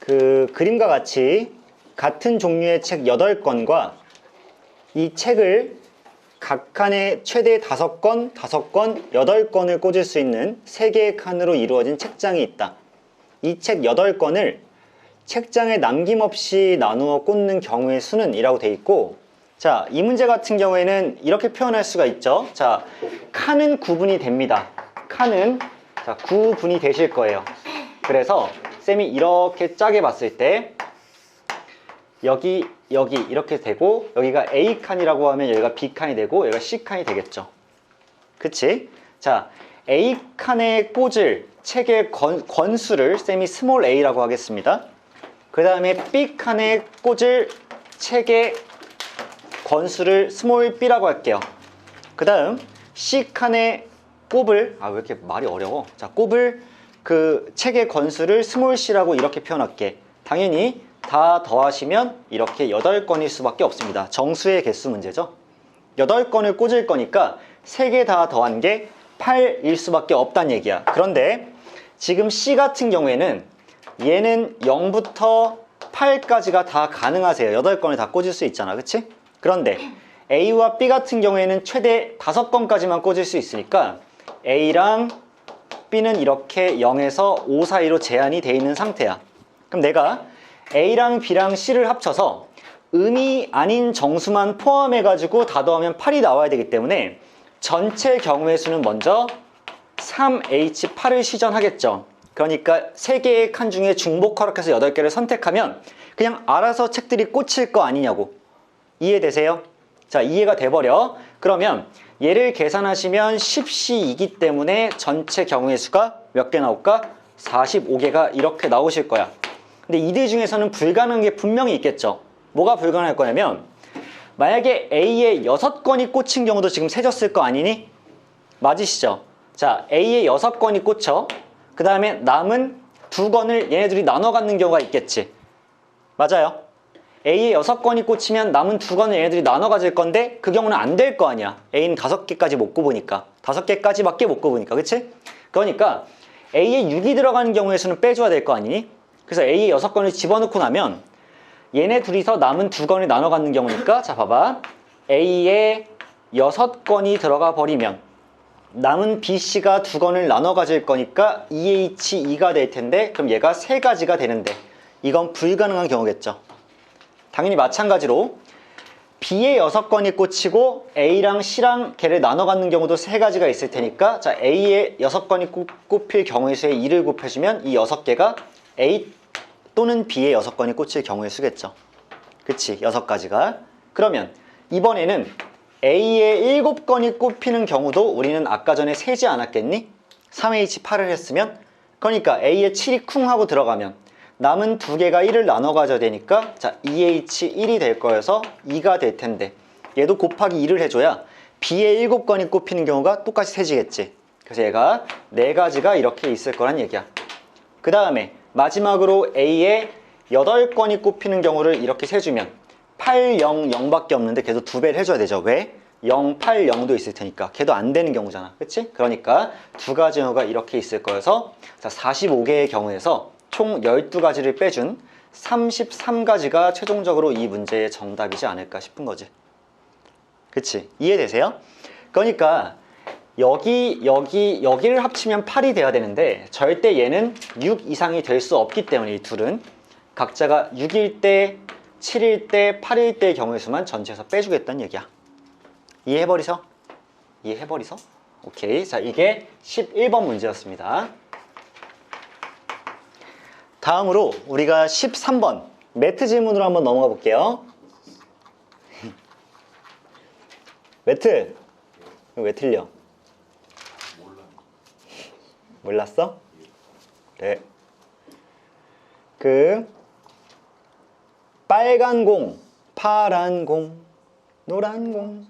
그 그림과 같이 같은 종류의 책 8권과 이 책을 각 칸에 최대 5권, 5권, 8권을 꽂을 수 있는 3개의 칸으로 이루어진 책장이 있다. 이 책 8권을 책장에 남김없이 나누어 꽂는 경우의 수는 이라고 돼 있고, 자, 이 문제 같은 경우에는 이렇게 표현할 수가 있죠. 자, 칸은 구분이 됩니다. 칸은 자, 구분이 되실 거예요. 그래서 쌤이 이렇게 짜게 봤을 때 여기 이렇게 되고, 여기가 A칸이라고 하면 여기가 B칸이 되고 여기가 C칸이 되겠죠. 그치? 자, A칸에 꽂을 책의 권수를 쌤이 스몰 a라고 하겠습니다. 그 다음에 B칸에 꽂을 책의 권수를 스몰 b라고 할게요. 그 다음 C칸에 꼽을, 왜 이렇게 말이 어려워? 자, 꼽을 그 책의 권수를 스몰 c라고 이렇게 표현할게. 당연히 다 더하시면 이렇게 8건일 수밖에 없습니다. 정수의 개수 문제죠. 8건을 꽂을 거니까 3개 다 더한 게 8일 수밖에 없다는 얘기야. 그런데 지금 C 같은 경우에는 얘는 0부터 8까지가 다 가능하세요. 8건을 다 꽂을 수 있잖아. 그치? 그런데 A와 B 같은 경우에는 최대 5건까지만 꽂을 수 있으니까 A랑 B는 이렇게 0에서 5 사이로 제한이 돼 있는 상태야. 그럼 내가 A랑 B랑 C를 합쳐서 음이 아닌 정수만 포함해가지고 다 더하면 8이 나와야 되기 때문에 전체 경우의 수는 먼저 3H8을 시전하겠죠. 그러니까 3개의 칸 중에 중복 허락해서 8개를 선택하면 그냥 알아서 책들이 꽂힐 거 아니냐고. 이해되세요? 자, 이해가 돼버려. 그러면 얘를 계산하시면 10C이기 때문에 전체 경우의 수가 몇 개 나올까? 45개가 이렇게 나오실 거야. 근데 이들 중에서는 불가능한 게 분명히 있겠죠. 뭐가 불가능할 거냐면 만약에 A에 6건이 꽂힌 경우도 지금 세졌을 거 아니니? 맞으시죠? 자, A에 6건이 꽂혀. 그 다음에 남은 2건을 얘네들이 나눠 갖는 경우가 있겠지. 맞아요. A에 6건이 꽂히면 남은 2건을 얘네들이 나눠 가질 건데 그 경우는 안 될 거 아니야. A는 5개까지 못 꼽으니까. 5개까지밖에 못 꼽으니까. 그치? 그러니까 A에 6이 들어가는 경우의 수는 빼줘야 될 거 아니니? 그래서 A에 6건을 집어넣고 나면 얘네 둘이서 남은 2건을 나눠 갖는 경우니까, 자, 봐봐. A에 6건이 들어가 버리면 남은 BC가 2건을 나눠 가질 거니까 2H2가 될 텐데, 그럼 얘가 3가지가 되는데 이건 불가능한 경우겠죠. 당연히 마찬가지로 B에 6건이 꽂히고 A랑 C랑 걔를 나눠 갖는 경우도 3가지가 있을 테니까, 자, A에 6건이 꼽힐 경우의 수에 2를 곱해주면 이 6개가 A 또는 B에 6건이 꽂힐 경우의 수겠죠. 그치? 6가지가. 그러면 이번에는 A에 7건이 꼽히는 경우도 우리는 아까 전에 세지 않았겠니? 3H8을 했으면. 그러니까 A에 7이 쿵 하고 들어가면 남은 2개가 1을 나눠 가져야 되니까, 자, 2H1이 될 거여서 2가 될 텐데 얘도 곱하기 2를 해줘야 B에 7건이 꼽히는 경우가 똑같이 세지겠지. 그래서 얘가 4가지가 이렇게 있을 거란 얘기야. 그 다음에 마지막으로 A에 8건이 꼽히는 경우를 이렇게 세주면 8, 0, 0밖에 없는데 걔도 2배를 해줘야 되죠. 왜? 0, 8, 0도 있을 테니까. 걔도 안 되는 경우잖아. 그치? 그러니까 2가지 경우가 이렇게 있을 거여서, 자, 45개의 경우에서 총 12가지를 빼준 33가지가 최종적으로 이 문제의 정답이지 않을까 싶은 거지. 그치? 이해되세요? 그러니까 여기를 합치면 8이 돼야 되는데 절대 얘는 6 이상이 될 수 없기 때문에 이 둘은 각자가 6일 때, 7일 때, 8일 때의 경우의 수만 전체에서 빼주겠다는 얘기야. 이해해버리서? 이해해버리서? 오케이. 자, 이게 11번 문제였습니다. 다음으로 우리가 13번 매트 질문으로 한번 넘어가 볼게요. 매트, 이거 왜 틀려? 몰랐어? 네. 빨간 공, 파란 공, 노란 공,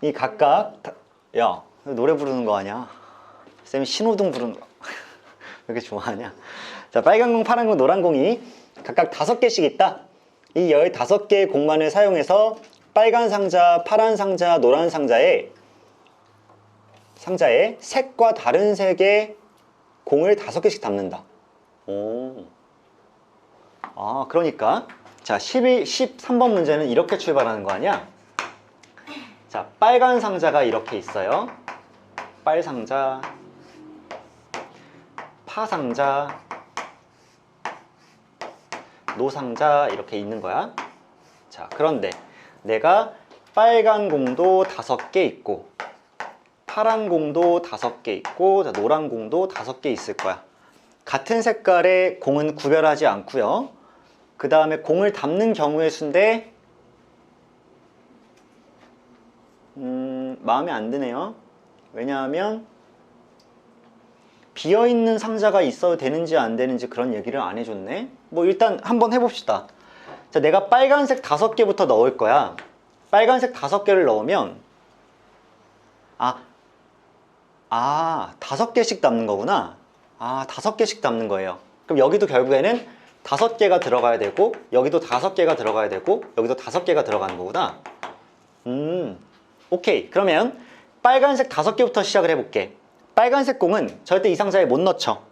이 각각 야, 노래 부르는 거 아니야? 쌤이 신호등 부르는 거 왜 이렇게 좋아하냐? 자, 빨간 공, 파란 공, 노란 공이 각각 5개씩 있다. 이 15개의 공만을 사용해서 빨간 상자, 파란 상자, 노란 상자에 색과 다른 색의 공을 5개씩 담는다. 오. 그러니까 자 13번 문제는 이렇게 출발하는 거 아니야? 자, 빨간 상자가 이렇게 있어요. 빨상자, 파상자, 노상자 이렇게 있는 거야. 자, 그런데 내가 빨간 공도 5개 있고 파란 공도 5개 있고 자, 노란 공도 5개 있을 거야. 같은 색깔의 공은 구별하지 않고요. 그 다음에 공을 담는 경우의 수인데 마음에 안 드네요. 왜냐하면 비어있는 상자가 있어도 되는지 안 되는지 그런 얘기를 안 해줬네. 뭐 일단 한번 해봅시다. 자, 내가 빨간색 5개부터 넣을 거야. 빨간색 5개를 넣으면 5개씩 담는 거구나. 5개씩 담는 거예요. 그럼 여기도 결국에는 5개가 들어가야 되고 여기도 5개가 들어가야 되고 여기도 5개가 들어가는 거구나. 오케이. 그러면 빨간색 5개부터 시작을 해볼게. 빨간색 공은 절대 이 상자에 못 넣죠.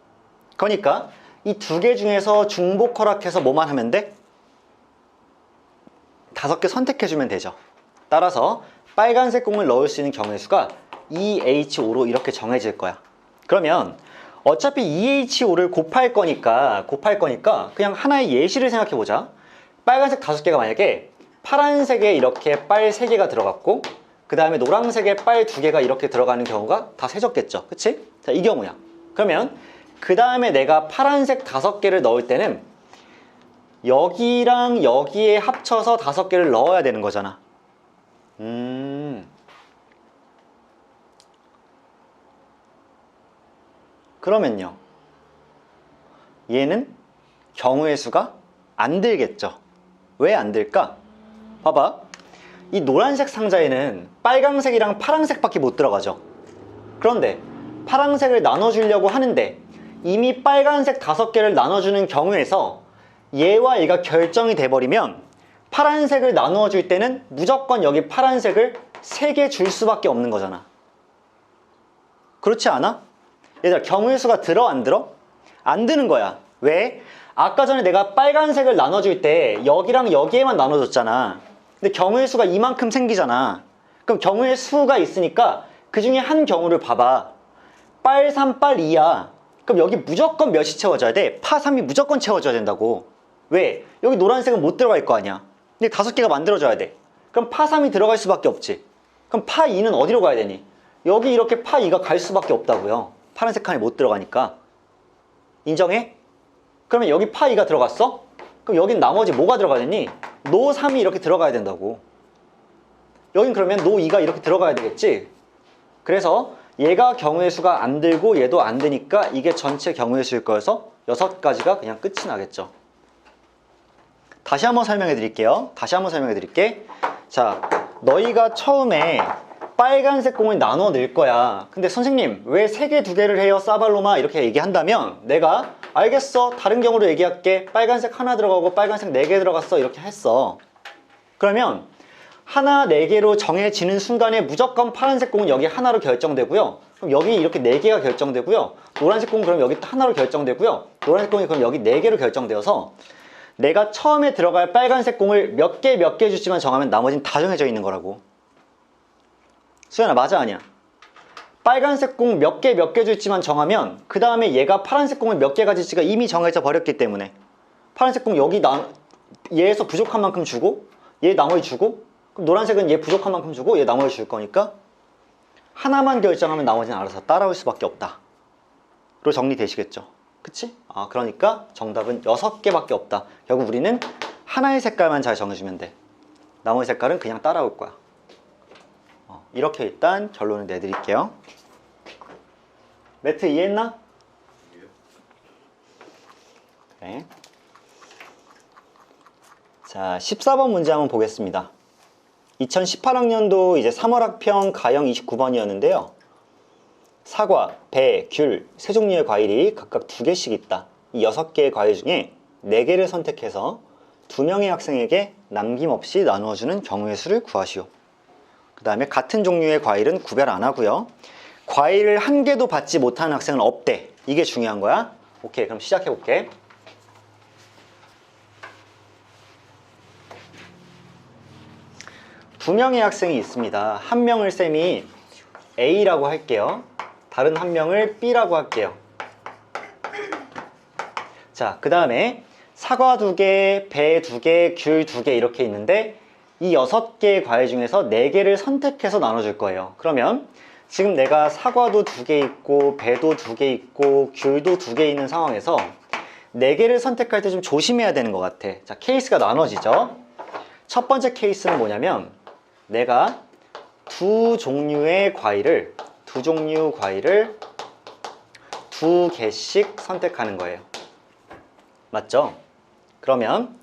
그러니까 이 2개 중에서 중복 허락해서 뭐만 하면 돼? 5개 선택해주면 되죠. 따라서 빨간색 공을 넣을 수 있는 경우의 수가 2H5로 이렇게 정해질 거야. 그러면 어차피 2H5를 곱할 거니까 그냥 하나의 예시를 생각해 보자. 빨간색 5개가 만약에 파란색에 이렇게 빨 3개가 들어갔고 그 다음에 노란색에 빨 2개가 이렇게 들어가는 경우가 다 세졌겠죠. 그치? 자, 이 경우야. 그러면 그 다음에 내가 파란색 5개를 넣을 때는 여기랑 여기에 합쳐서 5개를 넣어야 되는 거잖아. 그러면요, 얘는 경우의 수가 안 들겠죠. 왜 안 들까? 봐봐. 이 노란색 상자에는 빨강색이랑 파란색밖에 못 들어가죠. 그런데 파란색을 나눠주려고 하는데 이미 빨간색 5개를 나눠주는 경우에서 얘와 얘가 결정이 돼버리면 파란색을 나누어줄 때는 무조건 여기 파란색을 3개 줄 수밖에 없는 거잖아. 그렇지 않아? 얘들아, 경우의 수가 들어 안 들어? 안 드는 거야. 왜? 아까 전에 내가 빨간색을 나눠줄 때 여기랑 여기에만 나눠줬잖아. 근데 경우의 수가 이만큼 생기잖아. 그럼 경우의 수가 있으니까 그 중에 한 경우를 봐봐. 빨 3, 빨 2야. 그럼 여기 무조건 몇이 채워져야 돼? 파 3이 무조건 채워져야 된다고. 왜? 여기 노란색은 못 들어갈 거 아니야. 근데 5개가 만들어져야 돼. 그럼 파 3이 들어갈 수밖에 없지. 그럼 파 2는 어디로 가야 되니? 여기 이렇게 파 2가 갈 수밖에 없다고요. 파란색 칸에 못 들어가니까. 인정해? 그러면 여기 파 2가 들어갔어? 그럼 여긴 나머지 뭐가 들어가야 되니? 노 3이 이렇게 들어가야 된다고. 여긴 그러면 노 2가 이렇게 들어가야 되겠지? 그래서 얘가 경우의 수가 안 들고 얘도 안 되니까 이게 전체 경우의 수일 거여서 6가지가 그냥 끝이 나겠죠. 다시 한번 설명해 드릴게요. 자, 너희가 처음에 빨간색 공을 나눠 낼 거야. 근데 선생님, 왜 3개, 2개를 해요? 싸발로마 이렇게 얘기한다면 내가 알겠어. 다른 경우로 얘기할게. 빨간색 하나 들어가고 빨간색 4개 들어갔어. 이렇게 했어. 그러면 하나 4개로 정해지는 순간에 무조건 파란색 공은 여기 하나로 결정되고요. 그럼 여기 이렇게 4개가 결정되고요. 노란색 공은 그럼 여기 하나로 결정되고요. 노란색 공이 그럼 여기 4개로 결정되어서 내가 처음에 들어갈 빨간색 공을 몇 개 주지만 정하면 나머지는 다 정해져 있는 거라고. 수연아, 맞아 아니야? 빨간색 공 몇 개 줄지만 정하면 그 다음에 얘가 파란색 공을 몇 개 가질지가 이미 정해져 버렸기 때문에 파란색 공 여기 얘에서 부족한 만큼 주고 얘 나머지 주고 그럼 노란색은 얘 부족한 만큼 주고 얘 나머지 줄 거니까 하나만 결정하면 나머지는 알아서 따라올 수밖에 없다 로 정리되시겠죠? 그치? 그러니까 정답은 6개밖에 없다. 결국 우리는 하나의 색깔만 잘 정해주면 돼. 나머지 색깔은 그냥 따라올 거야. 이렇게 일단 결론을 내드릴게요. 매트 이해했나? 네. 자, 14번 문제 한번 보겠습니다. 2018학년도 이제 3월 학평 가형 29번이었는데요. 사과, 배, 귤, 세 종류의 과일이 각각 2개씩 있다. 이 6개의 과일 중에 4개를 선택해서 2명의 학생에게 남김없이 나누어주는 경우의 수를 구하시오. 그 다음에 같은 종류의 과일은 구별 안 하고요. 과일을 한 개도 받지 못하는 학생은 없대. 이게 중요한 거야. 오케이, 그럼 시작해 볼게. 두 명의 학생이 있습니다. 한 명을 쌤이 A라고 할게요. 다른 한 명을 B라고 할게요. 자, 그 다음에 사과 2개, 배 2개, 귤 2개 이렇게 있는데 이 6개의 과일 중에서 4개를 선택해서 나눠줄 거예요. 그러면 지금 내가 사과도 2개 있고 배도 2개 있고 귤도 2개 있는 상황에서 4개를 선택할 때 좀 조심해야 되는 것 같아. 자, 케이스가 나눠지죠. 첫 번째 케이스는 뭐냐면 내가 두 종류 과일을 2개씩 선택하는 거예요. 맞죠? 그러면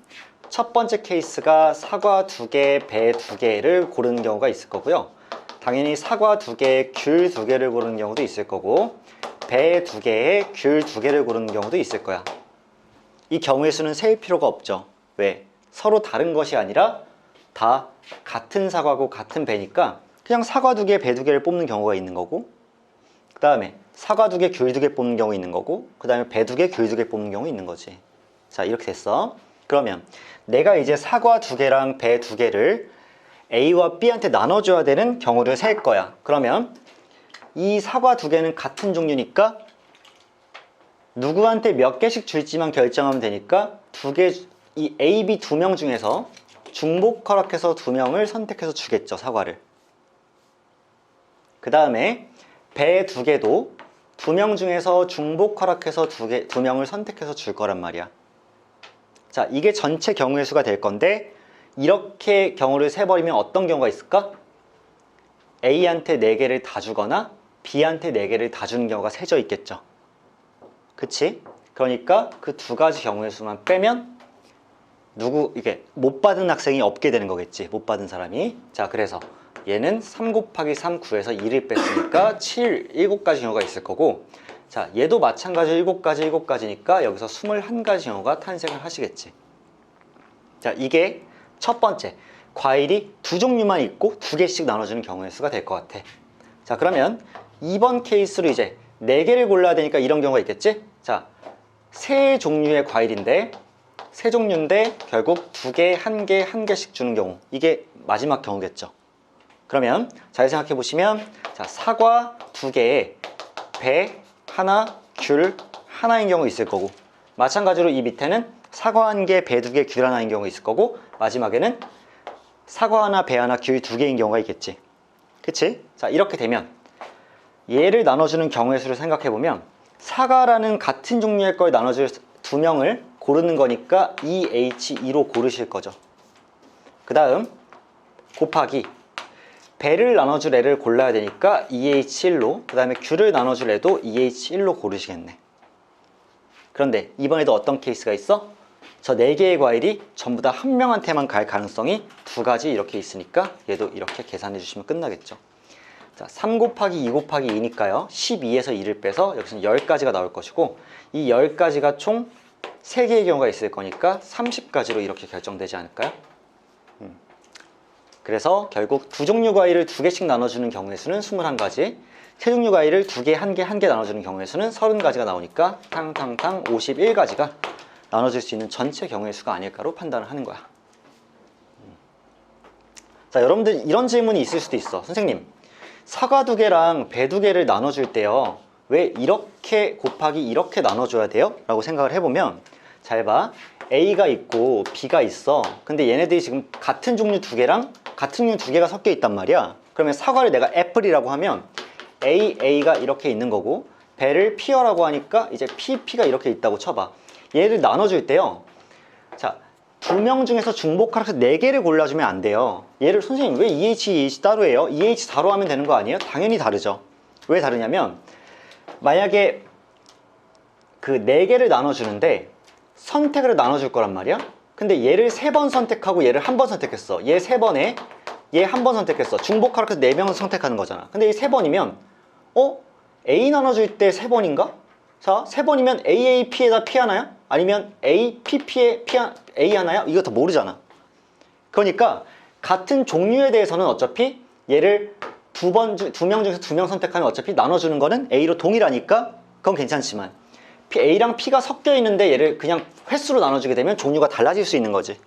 첫 번째 케이스가 사과 2개, 배 2개를 고르는 경우가 있을 거고요. 당연히 사과 2개, 귤 2개를 고르는 경우도 있을 거고 배 2개에 귤 2개를 고르는 경우도 있을 거야. 이 경우의 수는 세일 필요가 없죠. 왜? 서로 다른 것이 아니라 다 같은 사과고 같은 배니까 그냥 사과 2개, 배 2개를 뽑는 경우가 있는 거고 그 다음에 사과 2개, 귤 2개 뽑는 경우 있는 거고 그 다음에 배 2개, 귤 2개 뽑는 경우 있는 거지. 자, 이렇게 됐어. 그러면 내가 이제 사과 2개랑 배 2개를 A와 B한테 나눠줘야 되는 경우를 셀 거야. 그러면 이 사과 2개는 같은 종류니까 누구한테 몇 개씩 줄지만 결정하면 되니까 이 A, B 2명 중에서 중복 허락해서 2명을 선택해서 주겠죠, 사과를. 그 다음에 배 2개도 2명 중에서 중복 허락해서 2명을 선택해서 줄 거란 말이야. 자, 이게 전체 경우의 수가 될 건데 이렇게 경우를 세버리면 어떤 경우가 있을까? A한테 4개를 다 주거나 B한테 4개를 다 주는 경우가 세져 있겠죠. 그치? 그러니까 그 2가지 경우의 수만 빼면 이게 못 받은 학생이 없게 되는 거겠지. 못 받은 사람이. 자, 그래서 얘는 3 곱하기 3, 9에서 2를 뺐으니까 7, 7가지 경우가 있을 거고 자, 얘도 마찬가지로 7가지니까 여기서 21가지 경우가 탄생을 하시겠지. 자, 이게 첫 번째, 과일이 2종류만 있고 2개씩 나눠주는 경우의 수가 될 것 같아. 자, 그러면 이번 케이스로 이제 4개를 골라야 되니까 이런 경우가 있겠지? 자, 3종류의 과일인데 결국 2개, 1개, 1개씩 주는 경우, 이게 마지막 경우겠죠. 그러면 잘 생각해 보시면 자, 사과 2개에 배 하나, 귤 하나인 경우 있을 거고 마찬가지로 이 밑에는 사과 1개, 배 2개, 귤 하나인 경우가 있을 거고 마지막에는 사과 하나, 배 하나, 귤 2개인 경우가 있겠지. 그치? 자, 이렇게 되면 얘를 나눠주는 경우의 수를 생각해 보면 사과라는 같은 종류의 걸 나눠줄 2명을 고르는 거니까 EH2로 고르실 거죠. 그 다음 곱하기 배를 나눠줄 애를 골라야 되니까 EH1로 그 다음에 귤을 나눠줄 애도 EH1로 고르시겠네. 그런데 이번에도 어떤 케이스가 있어? 저 4개의 과일이 전부 다 한 명한테만 갈 가능성이 2가지 이렇게 있으니까 얘도 이렇게 계산해 주시면 끝나겠죠. 자, 3 곱하기 2 곱하기 2니까요 12에서 2를 빼서 여기서는 10가지가 나올 것이고 이 10가지가 총 3개의 경우가 있을 거니까 30가지로 이렇게 결정되지 않을까요? 그래서 결국 2종류 과일을 2개씩 나눠주는 경우의 수는 21가지 3종류 과일을 2개, 1개, 1개 나눠주는 경우의 수는 30가지가 나오니까 탕탕탕 51가지가 나눠줄 수 있는 전체 경우의 수가 아닐까로 판단을 하는 거야. 자, 여러분들 이런 질문이 있을 수도 있어. 선생님, 사과 2개랑 배 2개를 나눠줄 때요 왜 이렇게 곱하기 이렇게 나눠줘야 돼요? 라고 생각을 해보면 잘 봐. A가 있고 B가 있어. 근데 얘네들이 지금 같은 종류 2개랑 같은 종류 2개가 섞여 있단 말이야. 그러면 사과를 내가 애플이라고 하면 A가 이렇게 있는 거고 배를 피어라고 하니까 이제 P가 이렇게 있다고 쳐봐. 얘를 나눠줄 때요 자, 2명 중에서 중복하라서 4개를 골라주면 안 돼요. 얘를 선생님 왜 EH 따로 해요? EH 4로 하면 되는 거 아니에요? 당연히 다르죠. 왜 다르냐면 만약에 그 4개를 나눠주는데 선택을 나눠줄 거란 말이야. 근데 얘를 3번 선택하고 얘를 1번 선택했어. 얘 3번에 얘 1번 선택했어. 중복하라고 해서 4명을 선택하는 거잖아. 근데 이 3번이면 A 나눠줄 때 3번인가? 자, 3번이면 AAP에다 P 하나야? 아니면 APP에 A 하나야? 이거 다 모르잖아. 그러니까 같은 종류에 대해서는 어차피 얘를 2명 중에서 2명 선택하면 어차피 나눠주는 거는 A로 동일하니까 그건 괜찮지만 A랑 P가 섞여 있는데 얘를 그냥 횟수로 나눠주게 되면 종류가 달라질 수 있는 거지.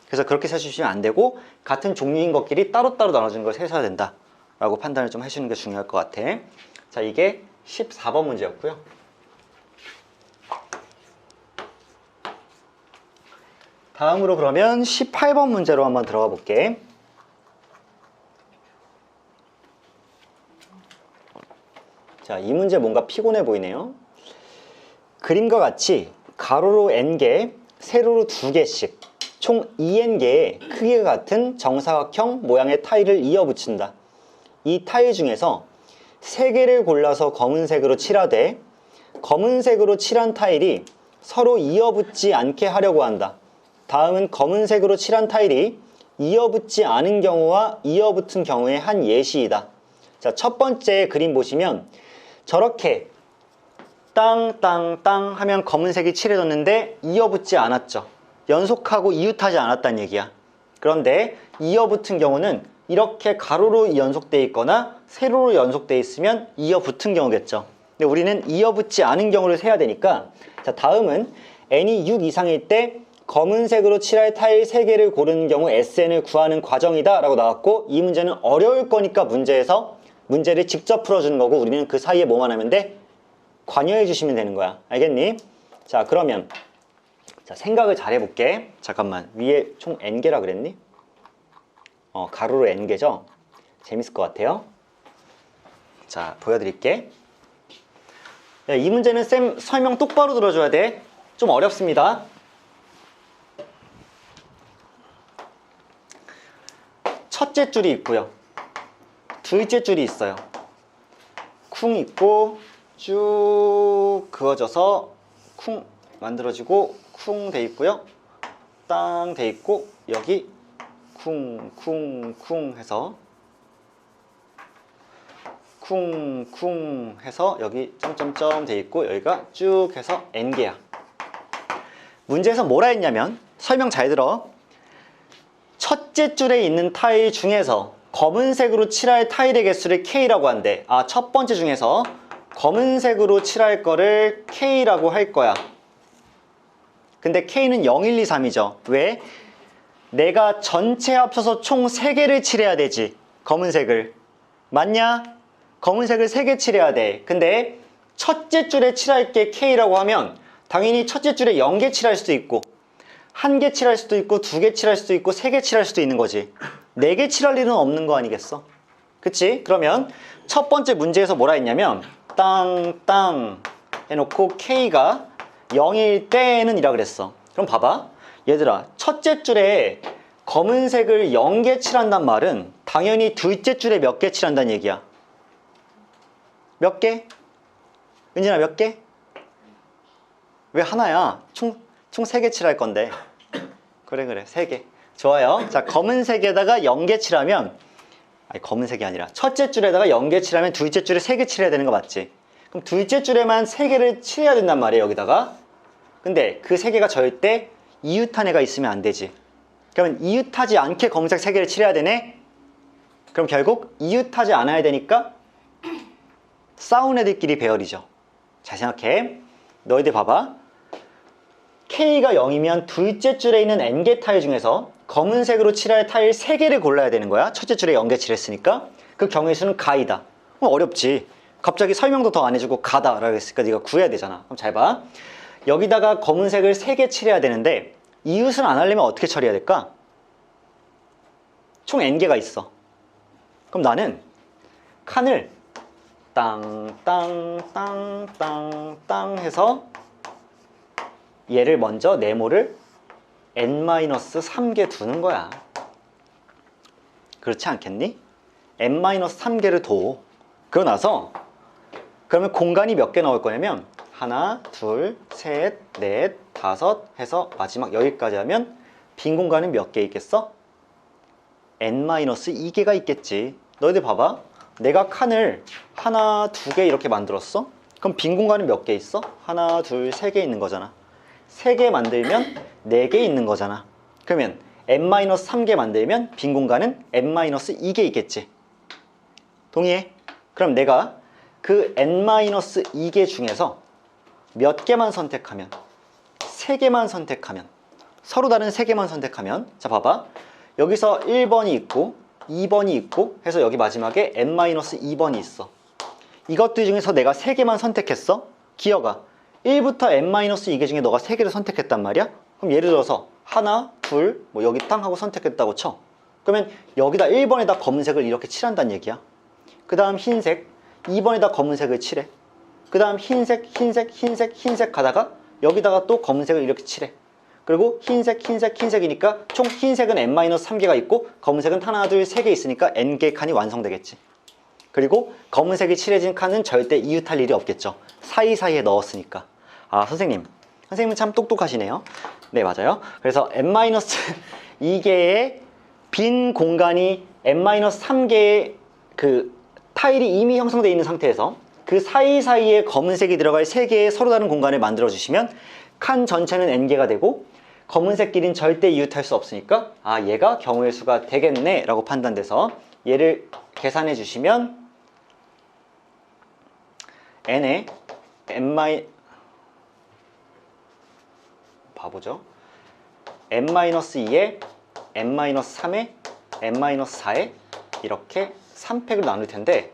그래서 그렇게 세주시면 안 되고 같은 종류인 것끼리 따로따로 나눠주는 걸 세셔야 된다 라고 판단을 좀 해주는 게 중요할 것 같아. 자, 이게 14번 문제였고요. 다음으로 그러면 18번 문제로 한번 들어가 볼게. 자, 이 문제 뭔가 피곤해 보이네요. 그림과 같이 가로로 n개, 세로로 2개씩 총 2n개의 크기가 같은 정사각형 모양의 타일을 이어 붙인다. 이 타일 중에서 3개를 골라서 검은색으로 칠하되 검은색으로 칠한 타일이 서로 이어붙지 않게 하려고 한다. 다음은 검은색으로 칠한 타일이 이어붙지 않은 경우와 이어붙은 경우의 한 예시이다. 자, 첫 번째 그림 보시면 저렇게 땅땅땅 하면 검은색이 칠해졌는데 이어붙지 않았죠. 연속하고 이웃하지 않았다는 얘기야. 그런데 이어붙은 경우는 이렇게 가로로 연속되어 있거나 세로로 연속되어 있으면 이어붙은 경우겠죠. 근데 우리는 이어붙지 않은 경우를 세야 되니까, 자, 다음은 n이 6 이상일 때 검은색으로 칠할 타일 3개를 고르는 경우 SN을 구하는 과정이다 라고 나왔고, 이 문제는 어려울 거니까 문제를 직접 풀어주는 거고 우리는 그 사이에 뭐만 하면 돼? 관여해 주시면 되는 거야. 알겠니? 자, 그러면 자, 생각을 잘 해볼게. 잠깐만, 위에 총 n개라 그랬니? 가로로 n개죠? 재밌을 것 같아요. 자, 보여드릴게. 네, 이 문제는 쌤 설명 똑바로 들어줘야 돼. 좀 어렵습니다. 첫째 줄이 있고요. 둘째 줄이 있어요. 쿵 있고 쭉 그어져서 쿵 만들어지고 쿵 돼 있고요. 땅 돼 있고 여기 쿵쿵쿵 해서 쿵쿵 해서 여기 점점점 돼 있고 여기가 쭉 해서 n개야. 문제에서 뭐라 했냐면, 설명 잘 들어. 첫째 줄에 있는 타일 중에서 검은색으로 칠할 타일의 개수를 K라고 한대. 첫 번째 중에서 검은색으로 칠할 거를 K라고 할 거야. 근데 K는 0, 1, 2, 3이죠. 왜? 내가 전체 합쳐서 총 3개를 칠해야 되지. 검은색을. 맞냐? 검은색을 3개 칠해야 돼. 근데 첫째 줄에 칠할 게 K라고 하면 당연히 첫째 줄에 0개 칠할 수도 있고 1개 칠할 수도 있고 2개 칠할 수도 있고 3개 칠할 수도 있는 거지. 4개 칠할 일은 없는 거 아니겠어? 그치? 그러면 첫 번째 문제에서 뭐라 했냐면 땅땅 해놓고 K가 0일 때는 이라 그랬어. 그럼 봐봐. 얘들아, 첫째 줄에 검은색을 0개 칠한단 말은 당연히 둘째 줄에 몇 개 칠한다는 얘기야. 몇 개? 은진아, 몇 개? 왜 하나야? 총 3개 칠할 건데. 그래 3개. 좋아요. 자, 검은색에다가 0개 칠하면, 아니 검은색이 아니라 첫째 줄에다가 0개 칠하면 둘째 줄에 3개 칠해야 되는 거 맞지? 그럼 둘째 줄에만 3개를 칠해야 된단 말이에요, 여기다가. 근데 그 3개가 절대 이웃한 애가 있으면 안 되지. 그러면 이웃하지 않게 검은색 3개를 칠해야 되네? 그럼 결국 이웃하지 않아야 되니까 싸운 애들끼리 배열이죠. 잘 생각해. 너희들 봐봐. K가 0이면 둘째 줄에 있는 n개 타일 중에서 검은색으로 칠할 타일 3개를 골라야 되는 거야. 첫째 줄에 0개 칠했으니까. 그 경우의 수는 가이다. 어렵지. 갑자기 설명도 더 안 해주고 가다 라고 했으니까 네가 구해야 되잖아. 그럼 잘 봐. 여기다가 검은색을 3개 칠해야 되는데 이웃을 안 하려면 어떻게 처리해야 될까? 총 n개가 있어. 그럼 나는 칸을 땅땅땅땅땅 해서 얘를 먼저 네모를 n-3개 두는 거야. 그렇지 않겠니? n-3개를 둬. 그러고 나서 그러면 공간이 몇 개 나올 거냐면 하나, 둘, 셋, 넷, 다섯 해서 마지막 여기까지 하면 빈 공간은 몇 개 있겠어? n-2개가 있겠지. 너희들 봐봐. 내가 칸을 하나, 2개 이렇게 만들었어? 그럼 빈 공간은 몇 개 있어? 하나, 둘, 3개 있는 거잖아. 3개 만들면 4개 있는 거잖아. 그러면 n-3개 만들면 빈 공간은 n-2개 있겠지. 동의해? 그럼 내가 그 n-2개 중에서 몇 개만 선택하면, 3개만 선택하면 서로 다른 3개만 선택하면, 자 봐봐, 여기서 1번이 있고 2번이 있고 해서 여기 마지막에 n-2번이 있어. 이것들 중에서 내가 3개만 선택했어. 기어가 1부터 n-2개 중에 너가 3개를 선택했단 말이야. 그럼 예를 들어서 하나, 둘, 뭐 여기 땅 하고 선택했다고 쳐. 그러면 여기다 1번에다 검은색을 이렇게 칠한다는 얘기야. 그 다음 흰색, 2번에다 검은색을 칠해. 그 다음 흰색, 흰색, 흰색, 흰색 가다가 여기다가 또 검은색을 이렇게 칠해. 그리고 흰색, 흰색, 흰색이니까 총 흰색은 n-3개가 있고 검은색은 하나, 둘, 3개 있으니까 n개 칸이 완성되겠지. 그리고 검은색이 칠해진 칸은 절대 이웃할 일이 없겠죠. 사이사이에 넣었으니까. 아, 선생님은 참 똑똑하시네요. 네, 맞아요. 그래서 n-2개의 빈 공간이 n-3개의 그 타일이 이미 형성되어 있는 상태에서 그 사이사이에 검은색이 들어갈 3개의 서로 다른 공간을 만들어 주시면 칸 전체는 n개가 되고 검은색끼리는 절대 이웃할 수 없으니까 아, 얘가 경우의 수가 되겠네 라고 판단돼서 얘를 계산해 주시면 n에 바보죠. n-2에 n-3에 n-4에 이렇게 3팩을 나눌 텐데,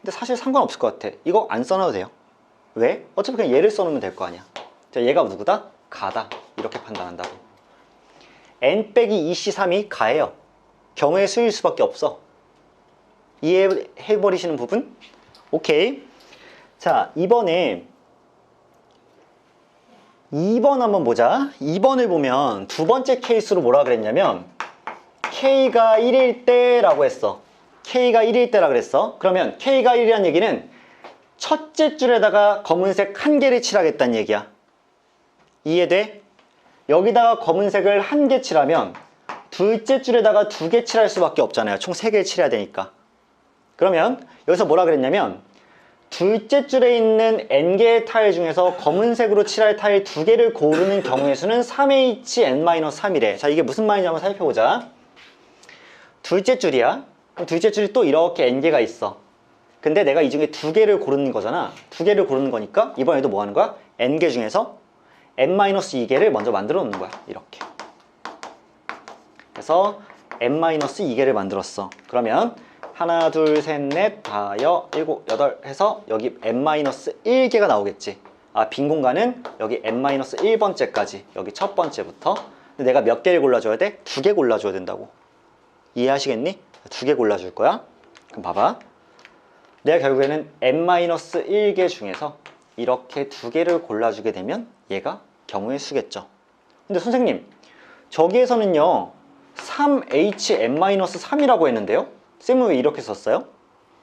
근데 사실 상관없을 것 같아. 이거 안 써놔도 돼요. 왜? 어차피 그냥 얘를 써놓으면 될 거 아니야. 자, 얘가 누구다? 가다. 이렇게 판단한다고. n-2c3이 가예요. 경우의 수일 수밖에 없어. 이해해버리시는 부분? 오케이. 자, 이번에 2번 한번 보자. 2번을 보면 두 번째 케이스로 뭐라 그랬냐면 K가 1일 때라고 했어. K가 1일 때라 그랬어. 그러면 K가 1이란 얘기는 첫째 줄에다가 검은색 1개를 칠하겠다는 얘기야. 이해돼? 여기다가 검은색을 1개 칠하면 둘째 줄에다가 2개 칠할 수밖에 없잖아요. 총 3개를 칠해야 되니까. 그러면 여기서 뭐라 그랬냐면 둘째 줄에 있는 n개의 타일 중에서 검은색으로 칠할 타일 2개를 고르는 경우의 수는 3hn-3이래. 자, 이게 무슨 말인지 한번 살펴보자. 둘째 줄이야. 그럼 둘째 줄이 또 이렇게 n개가 있어. 근데 내가 이 중에 2개를 고르는 거잖아. 2개를 고르는 거니까 이번에도 뭐 하는 거야? n개 중에서 n-2개를 먼저 만들어 놓는 거야. 이렇게. 그래서 n-2개를 만들었어. 그러면 하나, 둘, 셋, 넷, 다, 여, 일곱, 여덟 해서 여기 n-1개가 나오겠지. 아, 빈 공간은 여기 n-1번째까지. 여기 첫 번째부터. 근데 내가 몇 개를 골라줘야 돼? 2개 골라줘야 된다고. 이해하시겠니? 2개 골라줄 거야. 그럼 봐봐. 내가 결국에는 n-1개 중에서 이렇게 2개를 골라주게 되면 얘가 경우의 수겠죠. 근데 선생님, 저기에서는요 3hn-3이라고 했는데요? 쌤은 왜 이렇게 썼어요?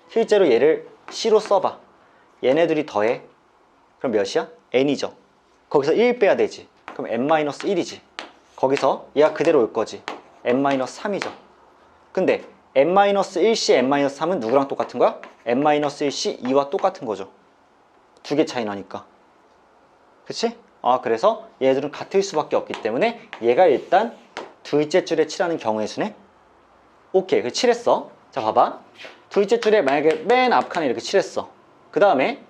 실제로 얘를 C로 써봐. 얘네들이 더해. 그럼 몇이야? n이죠. 거기서 1 빼야 되지. 그럼 n-1이지. 거기서 얘가 그대로 올 거지. n-3이죠. 근데 n-1c, n-3은 누구랑 똑같은 거야? n-1c 2와 똑같은 거죠. 2개 차이 나니까. 그치? 아, 그래서 얘들은 같을 수밖에 없기 때문에 얘가 일단 둘째 줄에 칠하는 경우의 수네. 오케이, 그 칠했어. 자, 봐봐. 둘째 줄에 만약에 맨 앞칸에 이렇게 칠했어. 그 다음에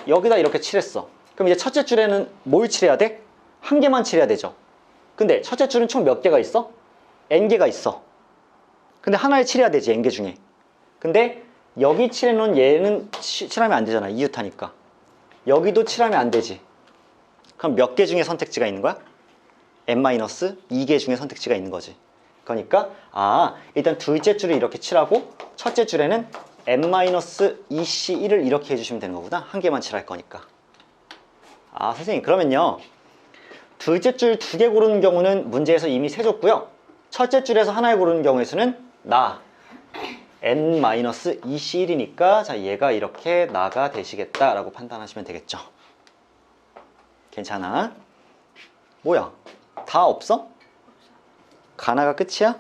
여기다 이렇게 칠했어. 그럼 이제 첫째 줄에는 뭘 칠해야 돼? 1개만 칠해야 되죠. 근데 첫째 줄은 총 몇 개가 있어? n개가 있어. 근데 하나에 칠해야 되지, n개 중에. 근데 여기 칠해놓은 얘는 칠하면 안 되잖아. 이웃하니까. 여기도 칠하면 안 되지. 그럼 몇 개 중에 선택지가 있는 거야? n-2개 중에 선택지가 있는 거지. 그러니까 아, 일단 둘째 줄을 이렇게 칠하고 첫째 줄에는 n-2c1을 이렇게 해주시면 되는 거구나. 1개만 칠할 거니까. 아, 선생님, 그러면요 둘째 줄 2개 고르는 경우는 문제에서 이미 세줬고요. 첫째 줄에서 하나를 고르는 경우의 수는 나 n-2c1이니까 자, 얘가 이렇게 나가 되시겠다 라고 판단하시면 되겠죠. 괜찮아? 뭐야? 다 없어? 가나가 끝이야?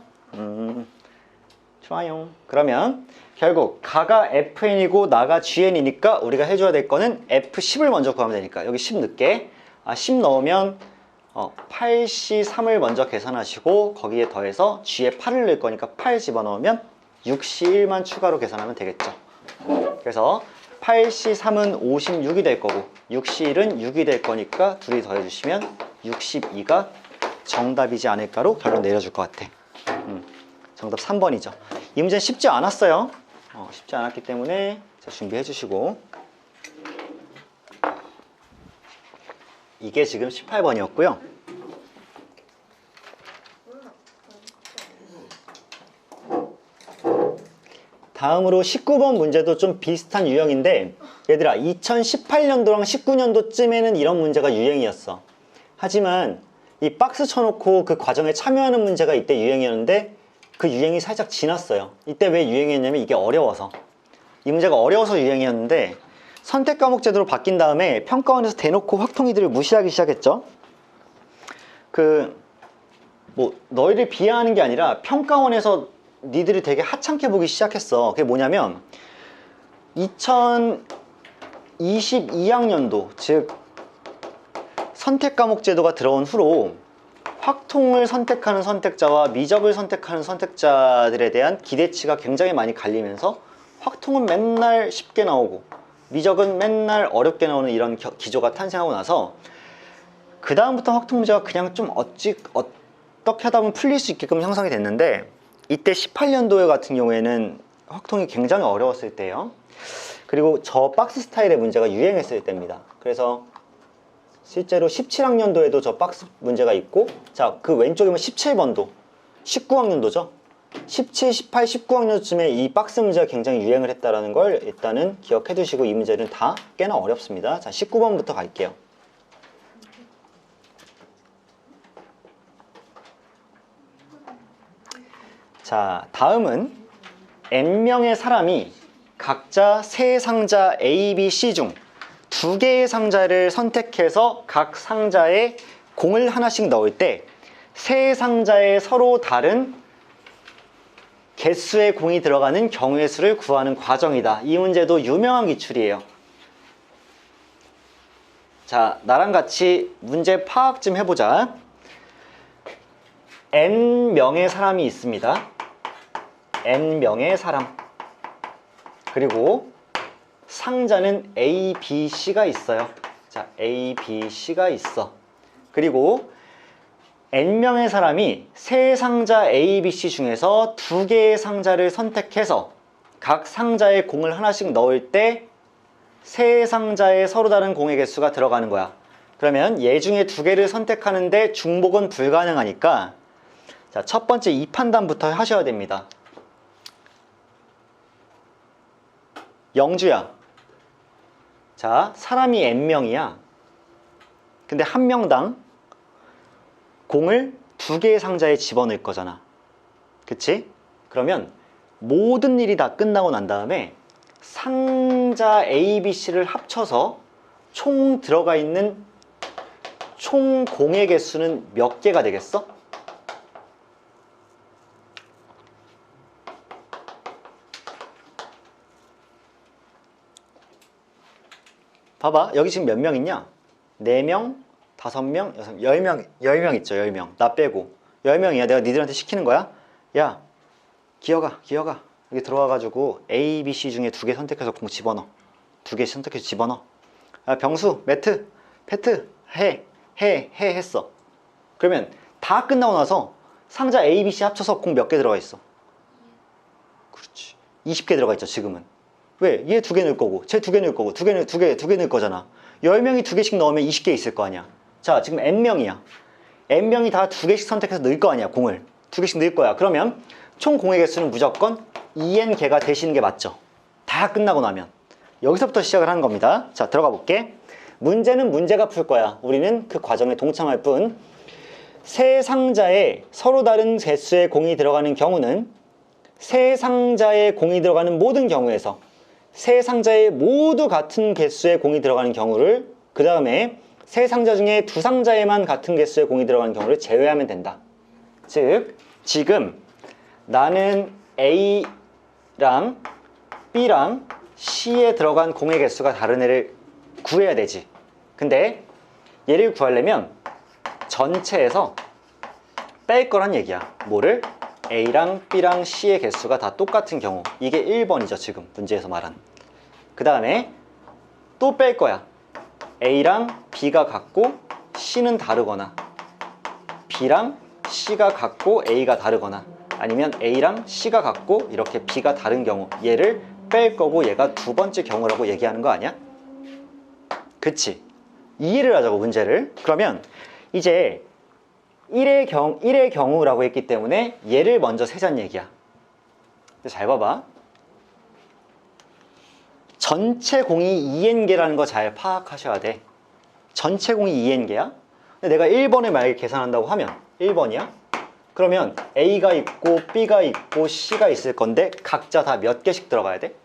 좋아요. 그러면 결국 가가 fn이고 나가 gn이니까 우리가 해줘야 될 거는 f10을 먼저 구하면 되니까 여기 10 넣게. 아, 10 넣으면 8c3을 먼저 계산하시고 거기에 더해서 g에 8을 넣을 거니까 8 집어넣으면 6c1만 추가로 계산하면 되겠죠. 그래서 8c3은 56이 될 거고 6c1은 6이 될 거니까 둘이 더해주시면 62가 정답이지 않을까로 결론 내려줄 것 같아. 정답 3번이죠. 이 문제는 쉽지 않았어요. 쉽지 않았기 때문에 준비해 주시고, 이게 지금 18번이었고요. 다음으로 19번 문제도 좀 비슷한 유형인데, 얘들아 2018년도랑 19년도쯤에는 이런 문제가 유행이었어. 하지만 이 박스 쳐놓고 그 과정에 참여하는 문제가 이때 유행이었는데 그 유행이 살짝 지났어요. 이때 왜 유행이었냐면 이게 어려워서. 이 문제가 어려워서 유행이었는데 선택 과목 제도로 바뀐 다음에 평가원에서 대놓고 확통이들을 무시하기 시작했죠. 너희를 비하하는 게 아니라 평가원에서 니들이 되게 하찮게 보기 시작했어. 그게 뭐냐면 2022학년도, 즉 선택 과목 제도가 들어온 후로 확통을 선택하는 선택자와 미적을 선택하는 선택자들에 대한 기대치가 굉장히 많이 갈리면서 확통은 맨날 쉽게 나오고 미적은 맨날 어렵게 나오는 이런 기조가 탄생하고 나서 그 다음부터 확통 문제가 그냥 좀 어떻게 하다 보면 풀릴 수 있게끔 형성이 됐는데, 이때 18년도에 같은 경우에는 확통이 굉장히 어려웠을 때예요. 그리고 저 박스 스타일의 문제가 유행했을 때입니다. 그래서 실제로 17학년도에도 저 박스 문제가 있고, 자, 그 왼쪽에 보면 17번도 19학년도죠. 17, 18, 19학년쯤에 이 박스 문제가 굉장히 유행을 했다는 걸 일단은 기억해 두시고, 이 문제는 다 꽤나 어렵습니다. 자, 19번부터 갈게요. 자, 다음은 n명의 사람이 각자 세 상자 A, B, C 중 두 개의 상자를 선택해서 각 상자에 공을 하나씩 넣을 때 세 상자에 서로 다른 개수의 공이 들어가는 경우의 수를 구하는 과정이다. 이 문제도 유명한 기출이에요. 자, 나랑 같이 문제 파악 좀 해보자. n명의 사람이 있습니다. n명의 사람. 그리고 상자는 A, B, C가 있어요. 자, A, B, C가 있어. 그리고 n명의 사람이 세 상자 A, B, C 중에서 두 개의 상자를 선택해서 각 상자에 공을 하나씩 넣을 때 세 상자에 서로 다른 공의 개수가 들어가는 거야. 그러면 얘 중에 두 개를 선택하는데 중복은 불가능하니까, 자, 첫 번째 이 판단부터 하셔야 됩니다. 영주야, 자, 사람이 n명이야. 근데 한 명당 공을 두 개의 상자에 집어넣을 거잖아. 그치? 그러면 모든 일이 다 끝나고 난 다음에 상자 A, B, C를 합쳐서 총 들어가 있는 총 공의 개수는 몇 개가 되겠어? 봐봐, 여기 지금 몇 명 있냐? 4명, 5명, 6명, 10명 있죠. 10명. 나 빼고 10명이야. 내가 니들한테 시키는 거야. 야, 기어가. 여기 들어와가지고 A, B, C 중에 두 개 선택해서 공 집어넣어. 두 개 선택해서 집어넣어. 아, 병수, 매트, 패트, 했어. 그러면 다 끝나고 나서 상자 A, B, C 합쳐서 공 몇 개 들어가 있어? 그렇지. 20개 들어가 있죠, 지금은. 왜? 얘 두 개 넣을 거고, 쟤 두 개 넣을 거고, 두 개 넣을 거잖아. 10명이 두 개씩 넣으면 20개 있을 거 아니야. 자, 지금 n명이야. n명이 다 두 개씩 선택해서 넣을 거 아니야, 공을. 두 개씩 넣을 거야. 그러면 총 공의 개수는 무조건 2n개가 되시는 게 맞죠. 다 끝나고 나면. 여기서부터 시작을 하는 겁니다. 자, 들어가 볼게. 문제는 문제가 풀 거야. 우리는 그 과정에 동참할 뿐. 세 상자에 서로 다른 개수의 공이 들어가는 경우는 세 상자에 공이 들어가는 모든 경우에서 세 상자에 모두 같은 개수의 공이 들어가는 경우를, 그 다음에 세 상자 중에 두 상자에만 같은 개수의 공이 들어가는 경우를 제외하면 된다. 즉, 지금 나는 A랑 B랑 C에 들어간 공의 개수가 다른 애를 구해야 되지. 근데 얘를 구하려면 전체에서 뺄 거란 얘기야. 뭐를? A랑 B랑 C의 개수가 다 똑같은 경우. 이게 1번이죠, 지금 문제에서 말한. 그 다음에 또 뺄 거야. A랑 B가 같고 C는 다르거나 B랑 C가 같고 A가 다르거나 아니면 A랑 C가 같고 이렇게 B가 다른 경우 얘를 뺄 거고 얘가 두 번째 경우라고 얘기하는 거 아니야? 그치? 이해를 하자고 문제를. 그러면 이제 1의 경우라고 했기 때문에 얘를 먼저 세자는 얘기야. 잘 봐봐. 전체 공이 2n개라는 거 잘 파악하셔야 돼. 전체 공이 2n개야? 근데 내가 1번을 만약에 계산한다고 하면 1번이야? 그러면 A가 있고 B가 있고 C가 있을 건데 각자 다 몇 개씩 들어가야 돼?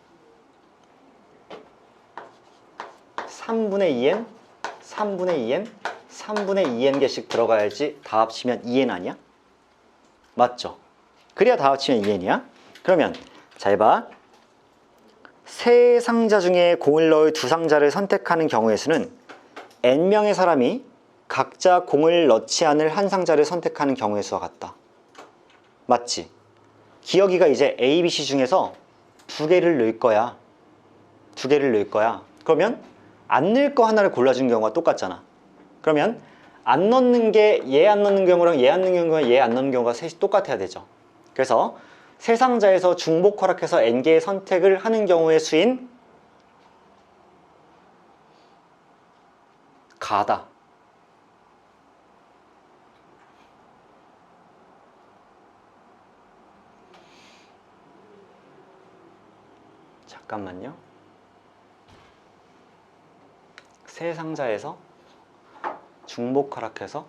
3분의 2n, 3분의 2n, 3분의 2n 개씩 들어가야지 다 합치면 2n 아니야? 맞죠? 그래야 다 합치면 2n이야. 그러면 잘 봐. 세 상자 중에 공을 넣을 두 상자를 선택하는 경우의 수는 n명의 사람이 각자 공을 넣지 않을 한 상자를 선택하는 경우의 수와 같다. 맞지? 기억이가 이제 A, B, C 중에서 두 개를 넣을 거야. 두 개를 넣을 거야. 그러면 안 넣을 거 하나를 골라준 경우가 똑같잖아. 그러면 안 넣는 게 얘 안 넣는 경우랑 얘 안 넣는 경우랑 얘 안 넣는 경우가 셋이 똑같아야 되죠. 그래서 세 상자에서 중복 허락해서 n개의 선택을 하는 경우의 수인 가다. 잠깐만요. 세 상자에서 중복 허락해서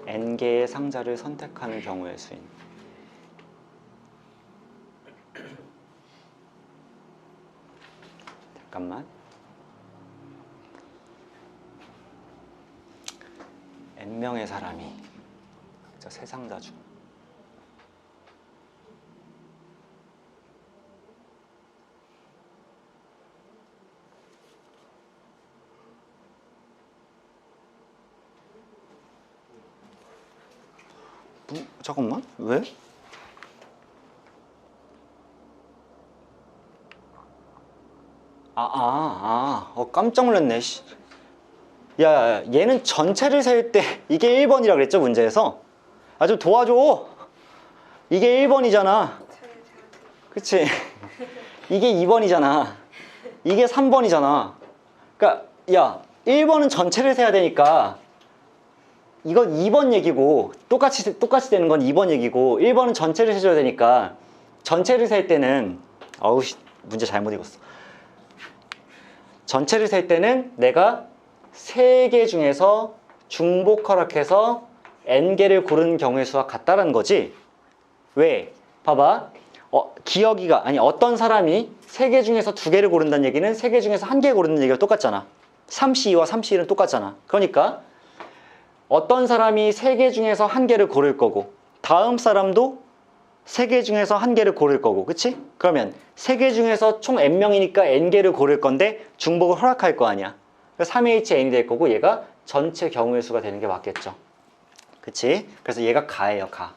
n개의 상자를 선택하는 경우의 수인. 잠깐만. n명의 사람이 세 상자 중 잠깐만, 왜? 깜짝 놀랐네. 야, 얘는 전체를 셀 때 이게 1번이라 그랬죠, 문제에서? 좀 도와줘. 이게 1번이잖아. 그치? 이게 2번이잖아. 이게 3번이잖아. 그러니까 야, 1번은 전체를 세야 되니까 이건 2번 얘기고 똑같이 되는 건 2번 얘기고 1번은 전체를 세줘야 되니까 전체를 셀 때는 문제 잘못 읽었어. 전체를 셀 때는 내가 3개 중에서 중복 허락해서 n개를 고르는 경우의 수와 같다라는 거지. 왜? 봐봐. 기억이가 아니 어떤 사람이 3개 중에서 2개를 고른다는 얘기는 3개 중에서 1개 고르는 얘기가 똑같잖아. 3C2와 3C1은 똑같잖아. 그러니까 어떤 사람이 3개 중에서 1개를 고를 거고 다음 사람도 3개 중에서 1개를 고를 거고, 그치? 그러면 3개 중에서 총 n명이니까 n개를 고를 건데 중복을 허락할 거 아니야. 3HN이 될 거고 얘가 전체 경우의 수가 되는 게 맞겠죠. 그치? 그래서 얘가 가예요, 가.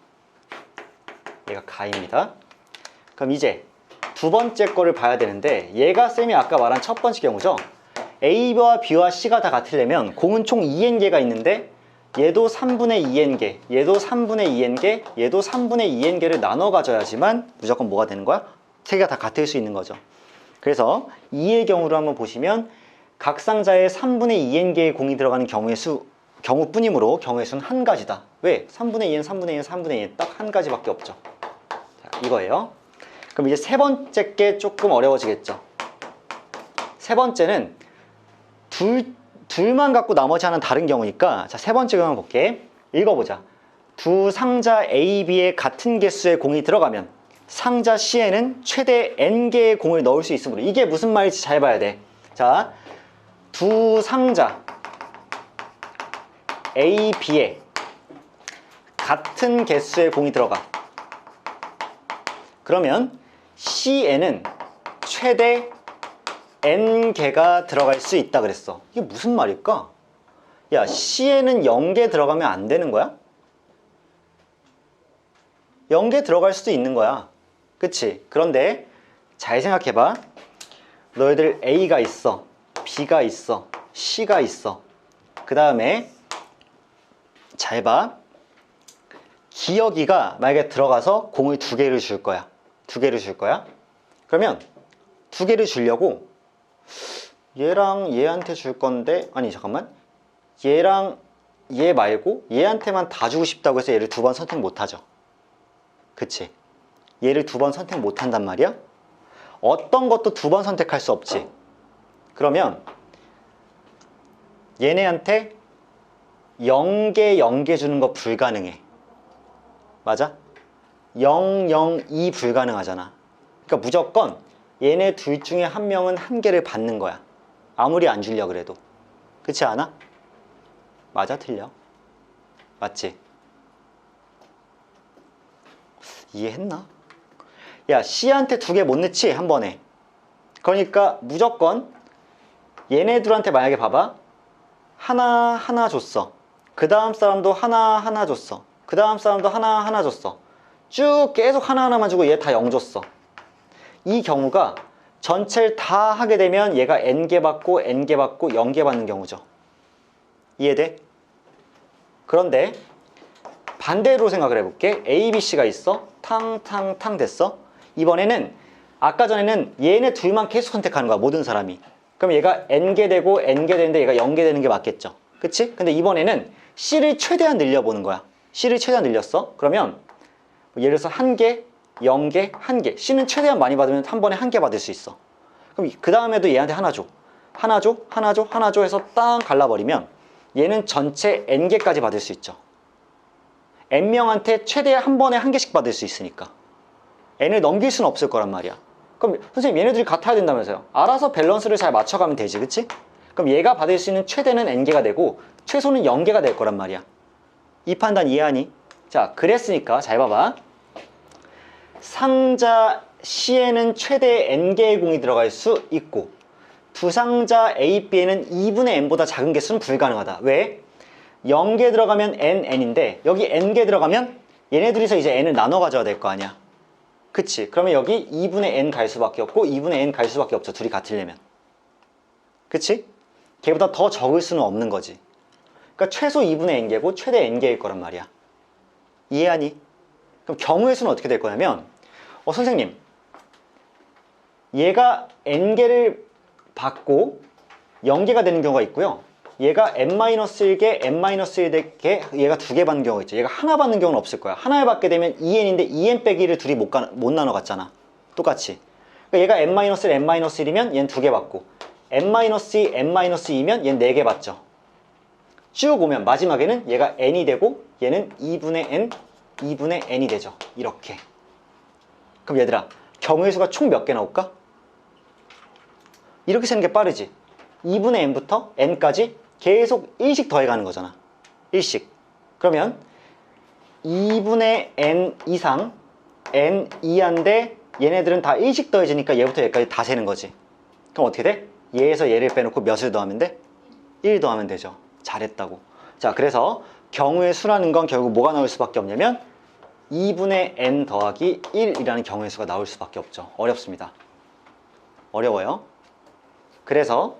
얘가 가입니다. 그럼 이제 두 번째 거를 봐야 되는데 얘가 쌤이 아까 말한 첫 번째 경우죠. A와 B와 C가 다 같으려면 공은 총 2n개가 있는데 얘도 3분의 2n개, 얘도 3분의 2n개, 얘도 3분의 2n개를 나눠 가져야지만 무조건 뭐가 되는 거야? 세 개가 다 같을 수 있는 거죠. 그래서 2의 경우로 한번 보시면 각 상자에 3분의 2n개의 공이 들어가는 경우뿐이므로 경우의 수는 한 가지다. 왜? 3분의 2n, 3분의 2n, 3분의 2n 딱 한 가지밖에 없죠. 자, 이거예요. 그럼 이제 세 번째 게 조금 어려워지겠죠. 세 번째는 둘만 갖고 나머지 하나는 다른 경우니까 자, 세 번째 경우 볼게. 읽어보자. 두 상자 A, B에 같은 개수의 공이 들어가면 상자 C에는 최대 n개의 공을 넣을 수 있으므로 이게 무슨 말인지 잘 봐야 돼. 자, 두 상자 A, B에 같은 개수의 공이 들어가. 그러면 C에는 최대 n개가 들어갈 수 있다 그랬어. 이게 무슨 말일까? 야, C에는 0개 들어가면 안 되는 거야? 0개 들어갈 수도 있는 거야. 그치? 그런데 잘 생각해봐. 너희들 A가 있어, B가 있어, C가 있어. 그 다음에 잘 봐. 기억이가 만약에 들어가서 공을 2개를 줄 거야. 2개를 줄 거야. 그러면 2개를 주려고 얘랑 얘한테 줄 건데, 아니 잠깐만, 얘랑 얘 말고 얘한테만 다 주고 싶다고 해서 얘를 2번 선택 못 하죠. 그치? 얘를 2번 선택 못 한단 말이야. 어떤 것도 2번 선택할 수 없지. 그러면 얘네한테 0개 0개 주는 거 불가능해. 맞아? 0, 0, 2 불가능하잖아. 그러니까 무조건 얘네 둘 중에 한 명은 1개를 받는 거야. 아무리 안 주려 그래도. 그렇지 않아? 맞아, 틀려? 맞지? 이해했나? 야, C한테 2개 못 넣지, 한 번에. 그러니까 무조건 얘네들한테 만약에 봐봐. 하나 줬어. 그 다음 사람도 하나 줬어. 그 다음 사람도 하나 줬어. 쭉 계속 하나만 주고 얘 다 0 줬어. 이 경우가 전체를 다 하게 되면 얘가 n개 받고 n개 받고 0개 받는 경우죠. 이해돼? 그런데 반대로 생각을 해볼게. A, B, C가 있어. 탕 됐어. 이번에는 아까 전에는 얘네 둘만 계속 선택하는 거야, 모든 사람이. 그럼 얘가 n개 되고 n개 되는데 얘가 0개 되는 게 맞겠죠. 그치? 근데 이번에는 C를 최대한 늘려보는 거야. C를 최대한 늘렸어. 그러면 예를 들어서 1개, 0개, 1개. C는 최대한 많이 받으면 한 번에 1개 받을 수 있어. 그럼 그 다음에도 얘한테 하나 줘. 하나 줘 해서 땅 갈라버리면 얘는 전체 n개까지 받을 수 있죠. n명한테 최대 한 번에 1개씩 받을 수 있으니까. n을 넘길 수는 없을 거란 말이야. 그럼 선생님 얘네들이 같아야 된다면서요. 알아서 밸런스를 잘 맞춰가면 되지, 그치? 그럼 얘가 받을 수 있는 최대는 n개가 되고 최소는 0개가 될 거란 말이야. 이 판단 이해하니? 자, 그랬으니까 잘 봐봐. 상자 C에는 최대 n개의 공이 들어갈 수 있고 두 상자 A, B에는 2분의 n보다 작은 개수는 불가능하다. 왜? 0개 들어가면 n인데 여기 n개 들어가면 얘네들이서 이제 n을 나눠 가져야 될 거 아니야. 그치? 그러면 여기 2분의 n 갈 수밖에 없고 2분의 n 갈 수밖에 없죠. 둘이 같으려면. 그치? 걔보다 더 적을 수는 없는 거지. 그러니까 최소 2분의 n개고 최대 n개일 거란 말이야. 이해하니? 그럼 경우의 수는 어떻게 될 거냐면 선생님 얘가 n개를 받고 0개가 되는 경우가 있고요. 얘가 n-1개, n-1개, 얘가 2개 받는 경우가 있죠. 얘가 하나 받는 경우는 없을 거야. 하나를 받게 되면 2n인데 2n 빼기를 둘이 못 나눠 갔잖아. 똑같이. 그러니까 얘가 n-1, n-1이면 얘는 2개 받고 n-2, n-2이면 얘는 4개 받죠. 쭉 오면 마지막에는 얘가 n이 되고 얘는 2분의 n, 2분의 n이 되죠. 이렇게. 그럼 얘들아, 경우의 수가 총 몇 개 나올까? 이렇게 세는 게 빠르지. 2분의 n부터 n까지 계속 1씩 더해가는 거잖아. 1씩. 그러면 2분의 n 이상 n 이하인데 얘네들은 다 1씩 더해지니까 얘부터 얘까지 다 세는 거지. 그럼 어떻게 돼? 얘에서 얘를 빼놓고 몇을 더하면 돼? 1 더하면 되죠. 잘했다고. 자, 그래서 경우의 수라는 건 결국 뭐가 나올 수밖에 없냐면 2분의 n 더하기 1이라는 경우의 수가 나올 수밖에 없죠. 어렵습니다. 어려워요. 그래서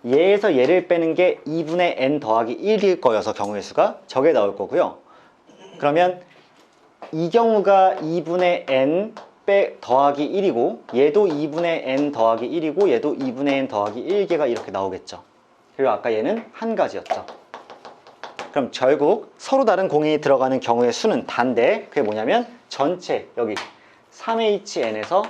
얘에서 얘를 빼는 게 2분의 n 더하기 1일 거여서 경우의 수가 저게 나올 거고요. 그러면 이 경우가 2분의 n 더하기 1이고 얘도 2분의 n 더하기 1이고 얘도 2분의 n 더하기 1개가 이렇게 나오겠죠. 그리고 아까 얘는 한 가지였죠. 그럼 결국 서로 다른 공이 들어가는 경우의 수는 단데 그게 뭐냐면 전체 여기 3HN에서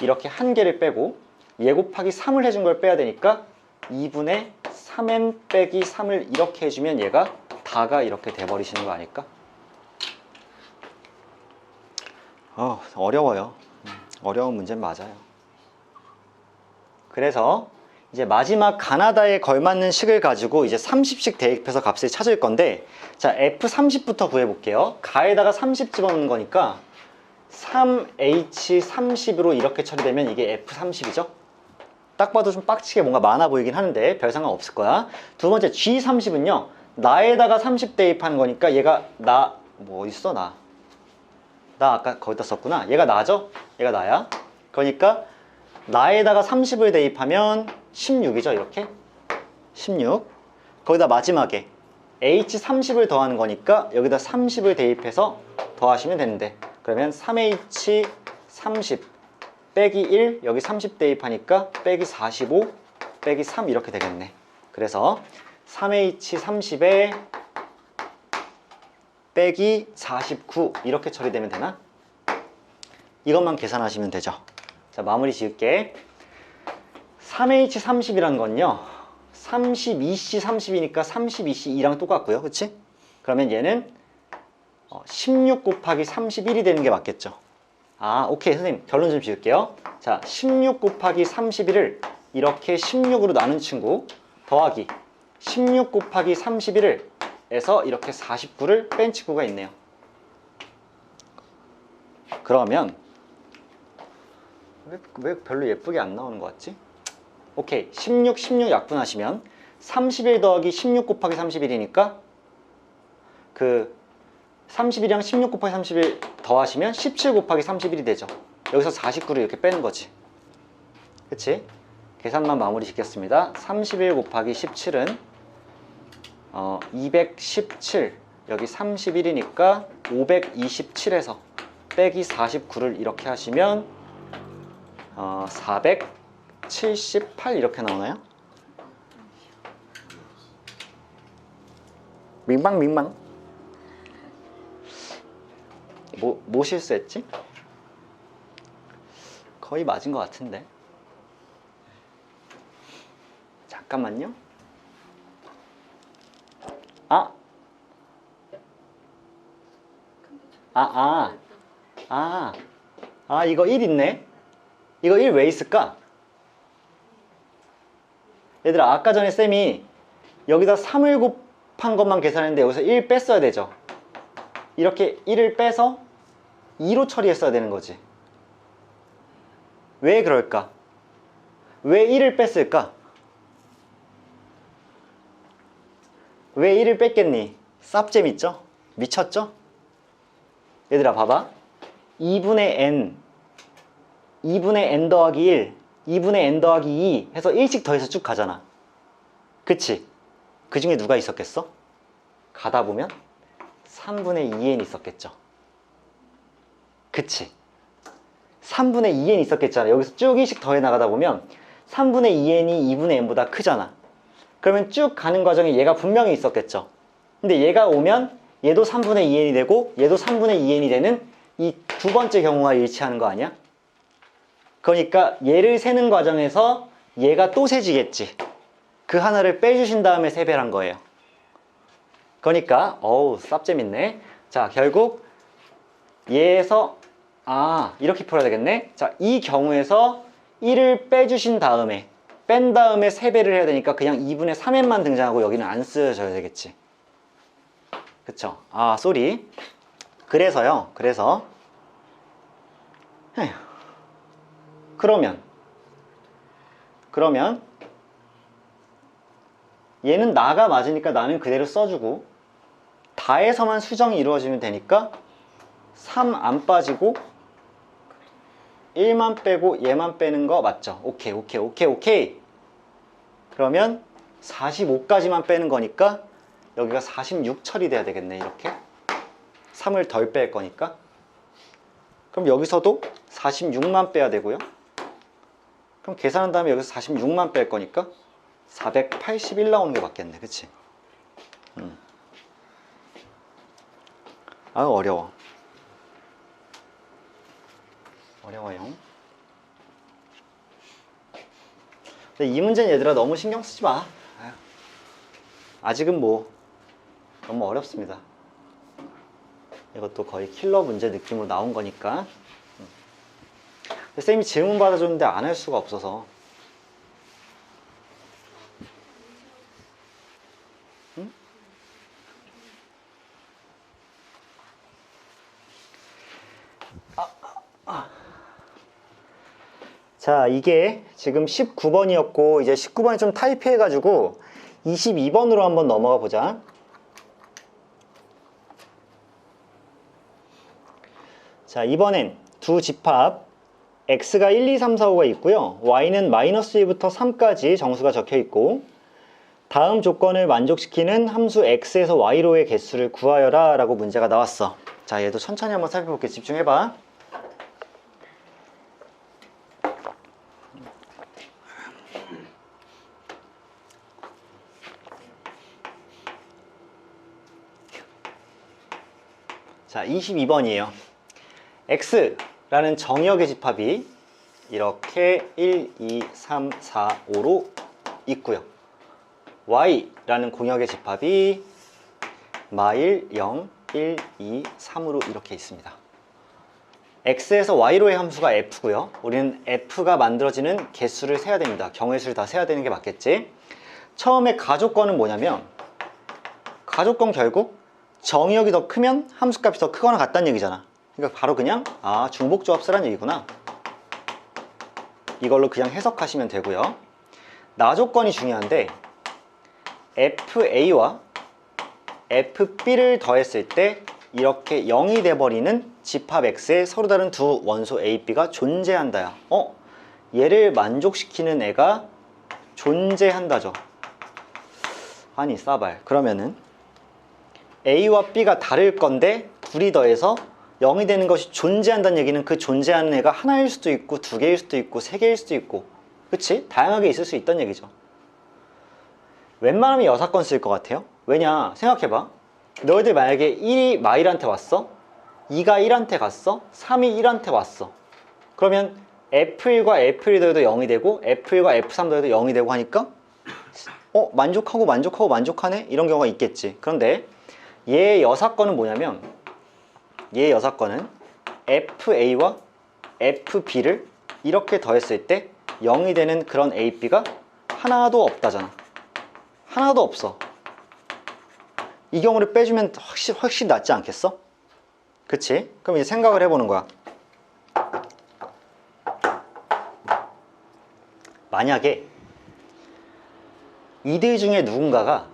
이렇게 한 개를 빼고 얘 곱하기 3을 해준 걸 빼야 되니까 2분의 3n 빼기 3을 이렇게 해주면 얘가 다가 이렇게 돼버리시는 거 아닐까? 어려워요. 어려운 문제는 맞아요. 그래서 이제 마지막 가나다에 걸맞는 식을 가지고 이제 30씩 대입해서 값을 찾을 건데 자, F30부터 구해볼게요. 가에다가 30 집어넣는 거니까 3H30으로 이렇게 처리되면 이게 F30이죠? 딱 봐도 좀 빡치게 뭔가 많아 보이긴 하는데 별 상관 없을 거야. 두 번째 G30은요. 나에다가 30 대입하는 거니까 얘가 뭐 어딨어 나 아까 거기다 썼구나. 얘가 나죠? 얘가 나야. 그러니까 나에다가 30을 대입하면 16이죠 이렇게. 16. 거기다 마지막에 H30을 더하는 거니까 여기다 30을 대입해서 더하시면 되는데, 그러면 3H30 빼기 1, 여기 30 대입하니까 빼기 45 빼기 3 이렇게 되겠네. 그래서 3H30에 빼기 49 이렇게 처리되면 되나? 이것만 계산하시면 되죠. 자, 마무리 지을게. 3H30이라는 건요, 32C30이니까 32C2랑 똑같고요, 그치? 그러면 얘는 16 곱하기 31이 되는 게 맞겠죠. 아, 오케이. 선생님 결론 좀 지을게요. 자, 16 곱하기 31을 이렇게 16으로 나눈 친구 더하기 16 곱하기 31을 에서 이렇게 49를 뺀 친구가 있네요. 그러면 왜 별로 예쁘게 안 나오는 것 같지? 오케이. 16, 16 약분하시면 31 더하기 16 곱하기 31이니까 그 31이랑 16 곱하기 31 더하시면 17 곱하기 31이 되죠. 여기서 49를 이렇게 빼는 거지. 그치? 계산만 마무리 짓겠습니다. 31 곱하기 17은 217, 여기 31이니까 527에서 빼기 49를 이렇게 하시면 478 이렇게 나오나요? 민망. 뭐 실수했지? 거의 맞은 것 같은데. 잠깐만요. 이거 1 있네. 이거 1 왜 있을까? 얘들아, 아까 전에 쌤이 여기다 3을 곱한 것만 계산했는데 여기서 1 뺐어야 되죠. 이렇게 1을 빼서 2로 처리했어야 되는 거지. 왜 그럴까? 왜 1을 뺐을까? 왜 1을 뺐겠니? 쌉잼 있죠? 미쳤죠? 얘들아 봐봐. 2분의 n 더하기 1, 2분의 n 더하기 2 해서 1씩 더해서 쭉 가잖아. 그치? 그 중에 누가 있었겠어? 가다 보면 3분의 2n 있었겠죠. 그치? 3분의 2n 있었겠잖아. 여기서 쭉 1씩 더해 나가다 보면 3분의 2n이 2분의 n보다 크잖아. 그러면 쭉 가는 과정에 얘가 분명히 있었겠죠. 근데 얘가 오면 얘도 3분의 2n이 되고 얘도 3분의 2n이 되는 이 두 번째 경우와 일치하는 거 아니야? 그러니까 얘를 세는 과정에서 얘가 또 세지겠지. 그 하나를 빼주신 다음에 세배한 거예요. 그러니까 쌉재밌네. 자, 결국 얘에서 이렇게 풀어야 되겠네. 자, 이 경우에서 1을 빼주신 다음에 뺀 다음에 세배를 해야 되니까 그냥 2분의 3n만 등장하고 여기는 안 쓰여져야 되겠지. 그쵸? 쏘리. 그래서 그러면 얘는 나가 맞으니까 나는 그대로 써주고 다에서만 수정이 이루어지면 되니까 3 안 빠지고 1만 빼고 얘만 빼는 거 맞죠? 오케이. 그러면 45까지만 빼는 거니까 여기가 46 처리돼야 되겠네. 이렇게 3을 덜 뺄 거니까. 그럼 여기서도 46만 빼야 되고요. 그럼 계산한 다음에 여기서 46만 뺄 거니까 481 나오는 게 맞겠네. 그치? 어려워요. 근데 이 문제는 얘들아 너무 신경 쓰지 마. 아직은 뭐 너무 어렵습니다. 이것도 거의 킬러 문제 느낌으로 나온 거니까. 쌤이 질문 받아줬는데 안 할 수가 없어서. 자, 이게 지금 19번이었고 이제 19번이 좀 타이피해가지고 22번으로 한번 넘어가 보자. 자, 이번엔 두 집합 x가 1, 2, 3, 4, 5가 있고요. y는 마이너스 1부터 3까지 정수가 적혀 있고 다음 조건을 만족시키는 함수 x에서 y로의 개수를 구하여라 라고 문제가 나왔어. 자, 얘도 천천히 한번 살펴볼게. 집중해봐. 자, 22번이에요. x라는 정의역의 집합이 이렇게 1, 2, 3, 4, 5로 있고요. y라는 공역의 집합이 마일 0, 1, 2, 3으로 이렇게 있습니다. x에서 y로의 함수가 f고요. 우리는 f가 만들어지는 개수를 세야 됩니다. 경우의 수를 다 세야 되는 게 맞겠지? 처음에 가조건은 뭐냐면 가조건 결국 정의역이 더 크면 함수값이 더 크거나 같다는 얘기잖아. 그러니까 바로 그냥 중복조합 쓰라는 얘기구나. 이걸로 그냥 해석하시면 되고요. 나조건이 중요한데 FA와 FB를 더했을 때 이렇게 0이 돼버리는 집합 X에 서로 다른 두 원소 A, B가 존재한다야. 얘를 만족시키는 애가 존재한다죠. 아니 싸발. 그러면은 A와 B가 다를 건데 둘이 더해서 0이 되는 것이 존재한다는 얘기는 그 존재하는 애가 하나일 수도 있고 두 개일 수도 있고 세 개일 수도 있고, 그치? 다양하게 있을 수 있다는 얘기죠. 웬만하면 여사건 쓸 것 같아요. 왜냐? 생각해봐. 너희들 만약에 1이 마일한테 왔어, 2가 1한테 갔어, 3이 1한테 왔어. 그러면 F1과 F1 더해도 0이 되고 F1과 F3 더해도 0이 되고 하니까 만족하고 만족하고 만족하네? 이런 경우가 있겠지. 그런데 얘의 여사건은 뭐냐면 얘의 여사건은 FA와 FB를 이렇게 더했을 때 0이 되는 그런 A, B가 하나도 없다잖아. 하나도 없어. 이 경우를 빼주면 훨씬 낫지 않겠어? 그치? 그럼 이제 생각을 해보는 거야. 만약에 이들 중에 누군가가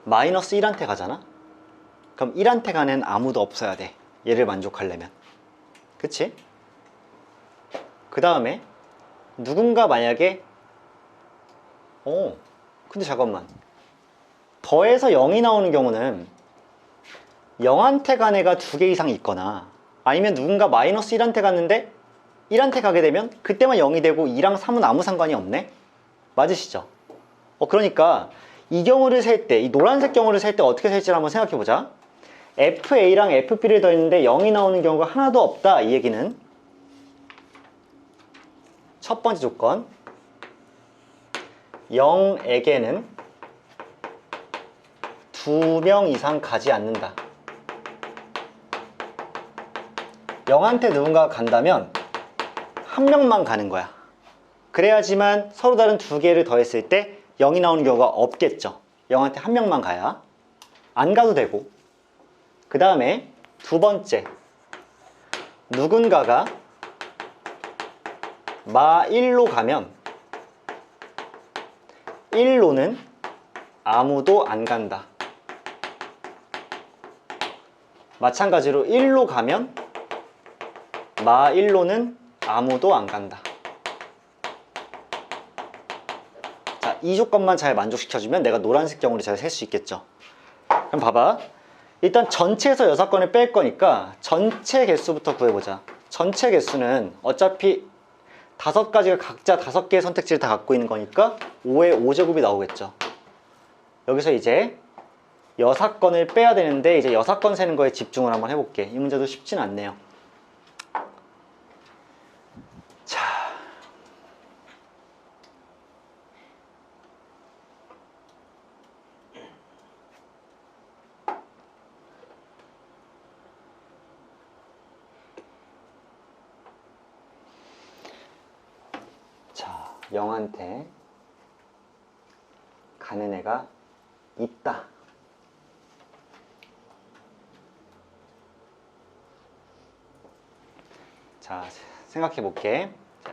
마이너스 1한테 가잖아? 그럼 1한테 가는 아무도 없어야 돼. 얘를 만족하려면. 그치? 그 다음에 누군가 만약에 근데 잠깐만, 더해서 0이 나오는 경우는 0한테 간 애가 2개 이상 있거나 아니면 누군가 마이너스 1한테 갔는데 1한테 가게 되면 그때만 0이 되고 2랑 3은 아무 상관이 없네? 맞으시죠? 그러니까 이 경우를 셀 때, 이 노란색 경우를 셀 때 어떻게 셀지 한번 생각해 보자. FA랑 FB를 더했는데 0이 나오는 경우가 하나도 없다. 이 얘기는 첫 번째 조건, 0에게는 2명 이상 가지 않는다. 0한테 누군가가 간다면 한 명만 가는 거야. 그래야지만 서로 다른 두 개를 더했을 때 0이 나오는 경우가 없겠죠. 0한테 한 명만 가야. 안 가도 되고. 그 다음에 두 번째, 누군가가 마 1로 가면 1로는 아무도 안 간다. 마찬가지로 1로 가면 마 1로는 아무도 안 간다. 자, 이 조건만 잘 만족시켜주면 내가 노란색 경우를 잘 셀 수 있겠죠. 그럼 봐봐. 일단 전체에서 여사건을 뺄 거니까 전체 개수부터 구해보자. 전체 개수는 어차피 5가지가 각자 5개의 선택지를 다 갖고 있는 거니까 5의 5제곱이 나오겠죠. 여기서 이제 여사건을 빼야 되는데 이제 여사건 세는 거에 집중을 한번 해볼게. 이 문제도 쉽진 않네요. 자, 0한테 가는 애가 있다. 자, 생각해 볼게.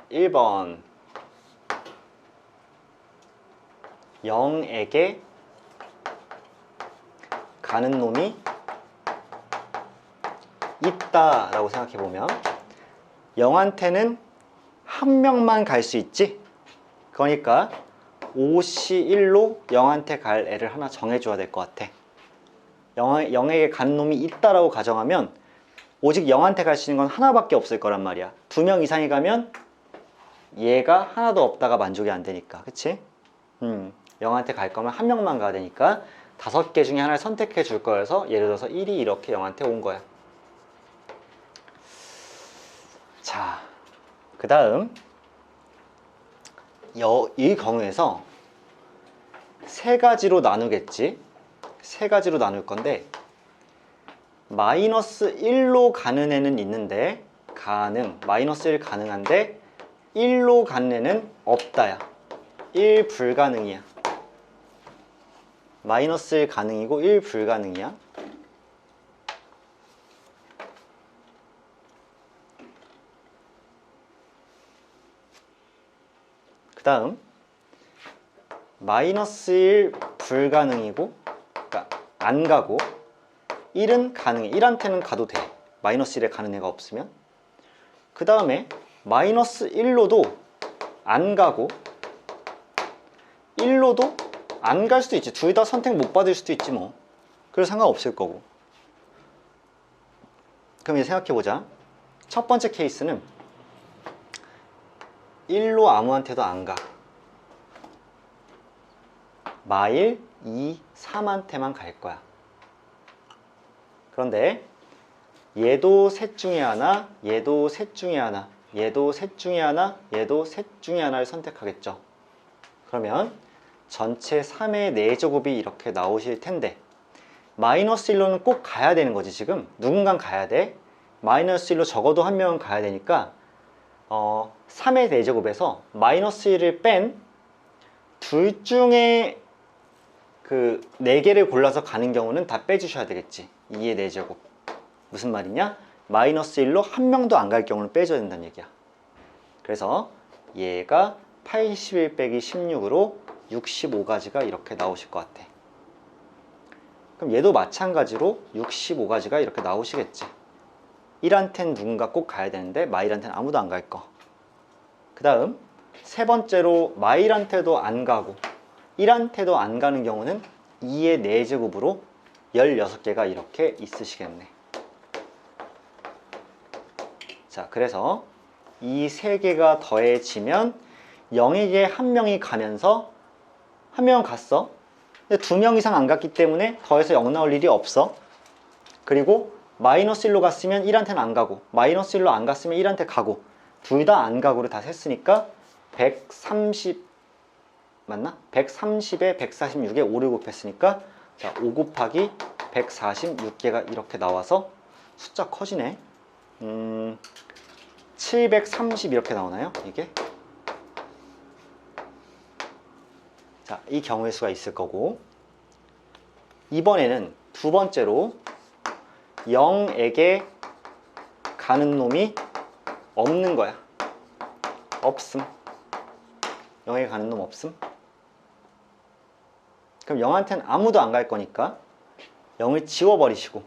1번, 0에게 가는 놈이 있다 라고 생각해 보면 0한테는 한 명만 갈 수 있지? 그러니까 옷이 1로 0한테 갈 애를 하나 정해줘야 될 것 같아. 0에게 가는 놈이 있다라고 가정하면 오직 0한테 갈 수 있는 건 하나밖에 없을 거란 말이야. 2명 이상이 가면 얘가 하나도 없다가 만족이 안 되니까. 그치? 0한테 갈 거면 한 명만 가야 되니까 5개 중에 하나를 선택해 줄 거여서 예를 들어서 1이 이렇게 0한테 온 거야. 자, 그 다음 이 경우에서 세 가지로 나누겠지. 세 가지로 나눌 건데 마이너스 1로 가는 애는 있는데 마이너스 1 가능한데 1로 가는 애는 없다야. 1 불가능이야. 마이너스 1 가능이고 1 불가능이야. 그 다음 마이너스 1 불가능이고, 그러니까 안 가고 1은 가능해. 1한테는 가도 돼. 마이너스 1에 가는 애가 없으면. 그 다음에 마이너스 1로도 안 가고 1로도 안 갈 수도 있지. 둘 다 선택 못 받을 수도 있지 뭐. 그래서 상관없을 거고. 그럼 이제 생각해보자. 첫 번째 케이스는 1로 아무한테도 안 가. 마일 2, 3한테만 갈 거야. 그런데 얘도 셋 중에 하나, 얘도 셋 중에 하나, 얘도 셋 중에 하나, 얘도 셋 중에 하나를 선택하겠죠. 그러면 전체 3의 4제곱이 이렇게 나오실 텐데 마이너스 1로는 꼭 가야 되는 거지. 지금 누군간 가야 돼. 마이너스 1로 적어도 한 명은 가야 되니까 3의 4제곱에서 마이너스 1을 뺀 둘 중에 그 4개를 골라서 가는 경우는 다 빼주셔야 되겠지. 2의 4제곱. 무슨 말이냐? 마이너스 1로 한 명도 안 갈 경우는 빼줘야 된다는 얘기야. 그래서 얘가 81 빼기 16으로 65가지가 이렇게 나오실 것 같아. 그럼 얘도 마찬가지로 65가지가 이렇게 나오시겠지. 1한테는 누군가 꼭 가야 되는데 마일한테는 아무도 안 갈 거. 그 다음 세 번째로 마일한테도 안 가고 1한테도 안 가는 경우는 2의 4제곱으로 16개가 이렇게 있으시겠네. 자, 그래서 이 3개가 더해지면 0에게 한 명이 가면서 한 명은 갔어. 근데 2명 이상 안 갔기 때문에 더해서 0 나올 일이 없어. 그리고 마이너스 1로 갔으면 1한테는 안 가고 마이너스 1로 안 갔으면 1한테 가고 둘 다 안 가고를 다 셌으니까 130 맞나? 130에 146에 5를 곱했으니까 자, 5 곱하기 146개가 이렇게 나와서 숫자 커지네. 730 이렇게 나오나요? 이게? 자, 이 경우의 수가 있을 거고 이번에는 두 번째로 0에게 가는 놈이 없는 거야. 없음. 0에게 가는 놈 없음. 그럼 0한테는 아무도 안 갈 거니까 0을 지워버리시고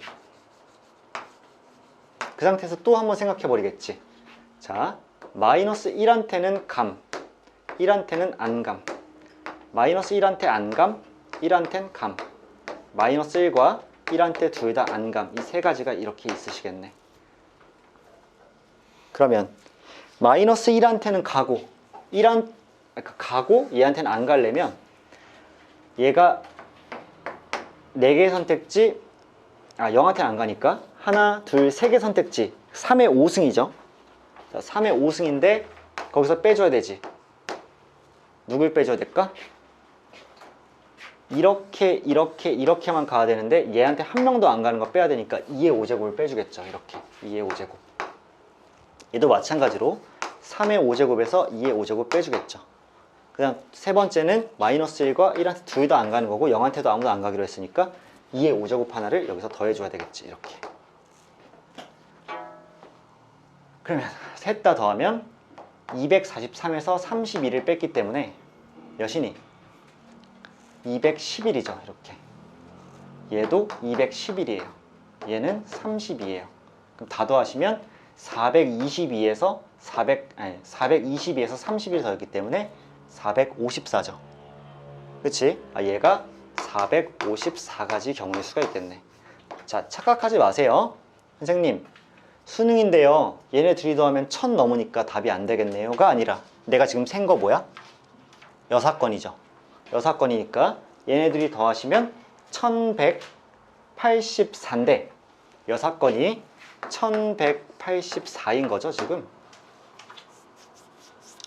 그 상태에서 또 한번 생각해 버리겠지. 자, 마이너스 1한테는 감, 1한테는 안 감. 마이너스 1한테 안 감, 1한테는 감. 마이너스 1과 1한테 둘 다 안 감. 이 세 가지가 이렇게 있으시겠네. 그러면 마이너스 1한테는 가고 가고 얘한테는 안 가려면 얘가 4개 선택지 0한테는 안 가니까 하나, 둘, 3개 선택지 3의 5승이죠. 자, 3의 5승인데 거기서 빼줘야 되지. 누굴 빼줘야 될까? 이렇게만 가야 되는데 얘한테 한 명도 안 가는 거 빼야 되니까 2의 5제곱을 빼주겠죠. 이렇게 2의 5제곱. 얘도 마찬가지로 3의 5제곱에서 2의 5제곱 빼주겠죠. 그 다음 세 번째는 마이너스 1과 1한테 둘 다 안 가는 거고 0한테도 아무도 안 가기로 했으니까 2의 5제곱 하나를 여기서 더해줘야 되겠지. 이렇게. 그러면 셋 다 더하면 243에서 32를 뺐기 때문에 몇이니? 211이죠. 이렇게. 얘도 211이에요. 얘는 32예요. 그럼 다 더하시면 422에서 422에서 31이 더했기 때문에 454죠. 그치? 아, 얘가 454가지 경우의 수가 있겠네. 자, 착각하지 마세요. 선생님, 수능인데요. 얘네 둘이 더하면 1000 넘으니까 답이 안 되겠네요가 아니라 내가 지금 센 거 뭐야? 여사건이죠. 여사건이니까 얘네들이 더하시면 1184인데 여사건이 1184인 거죠, 지금.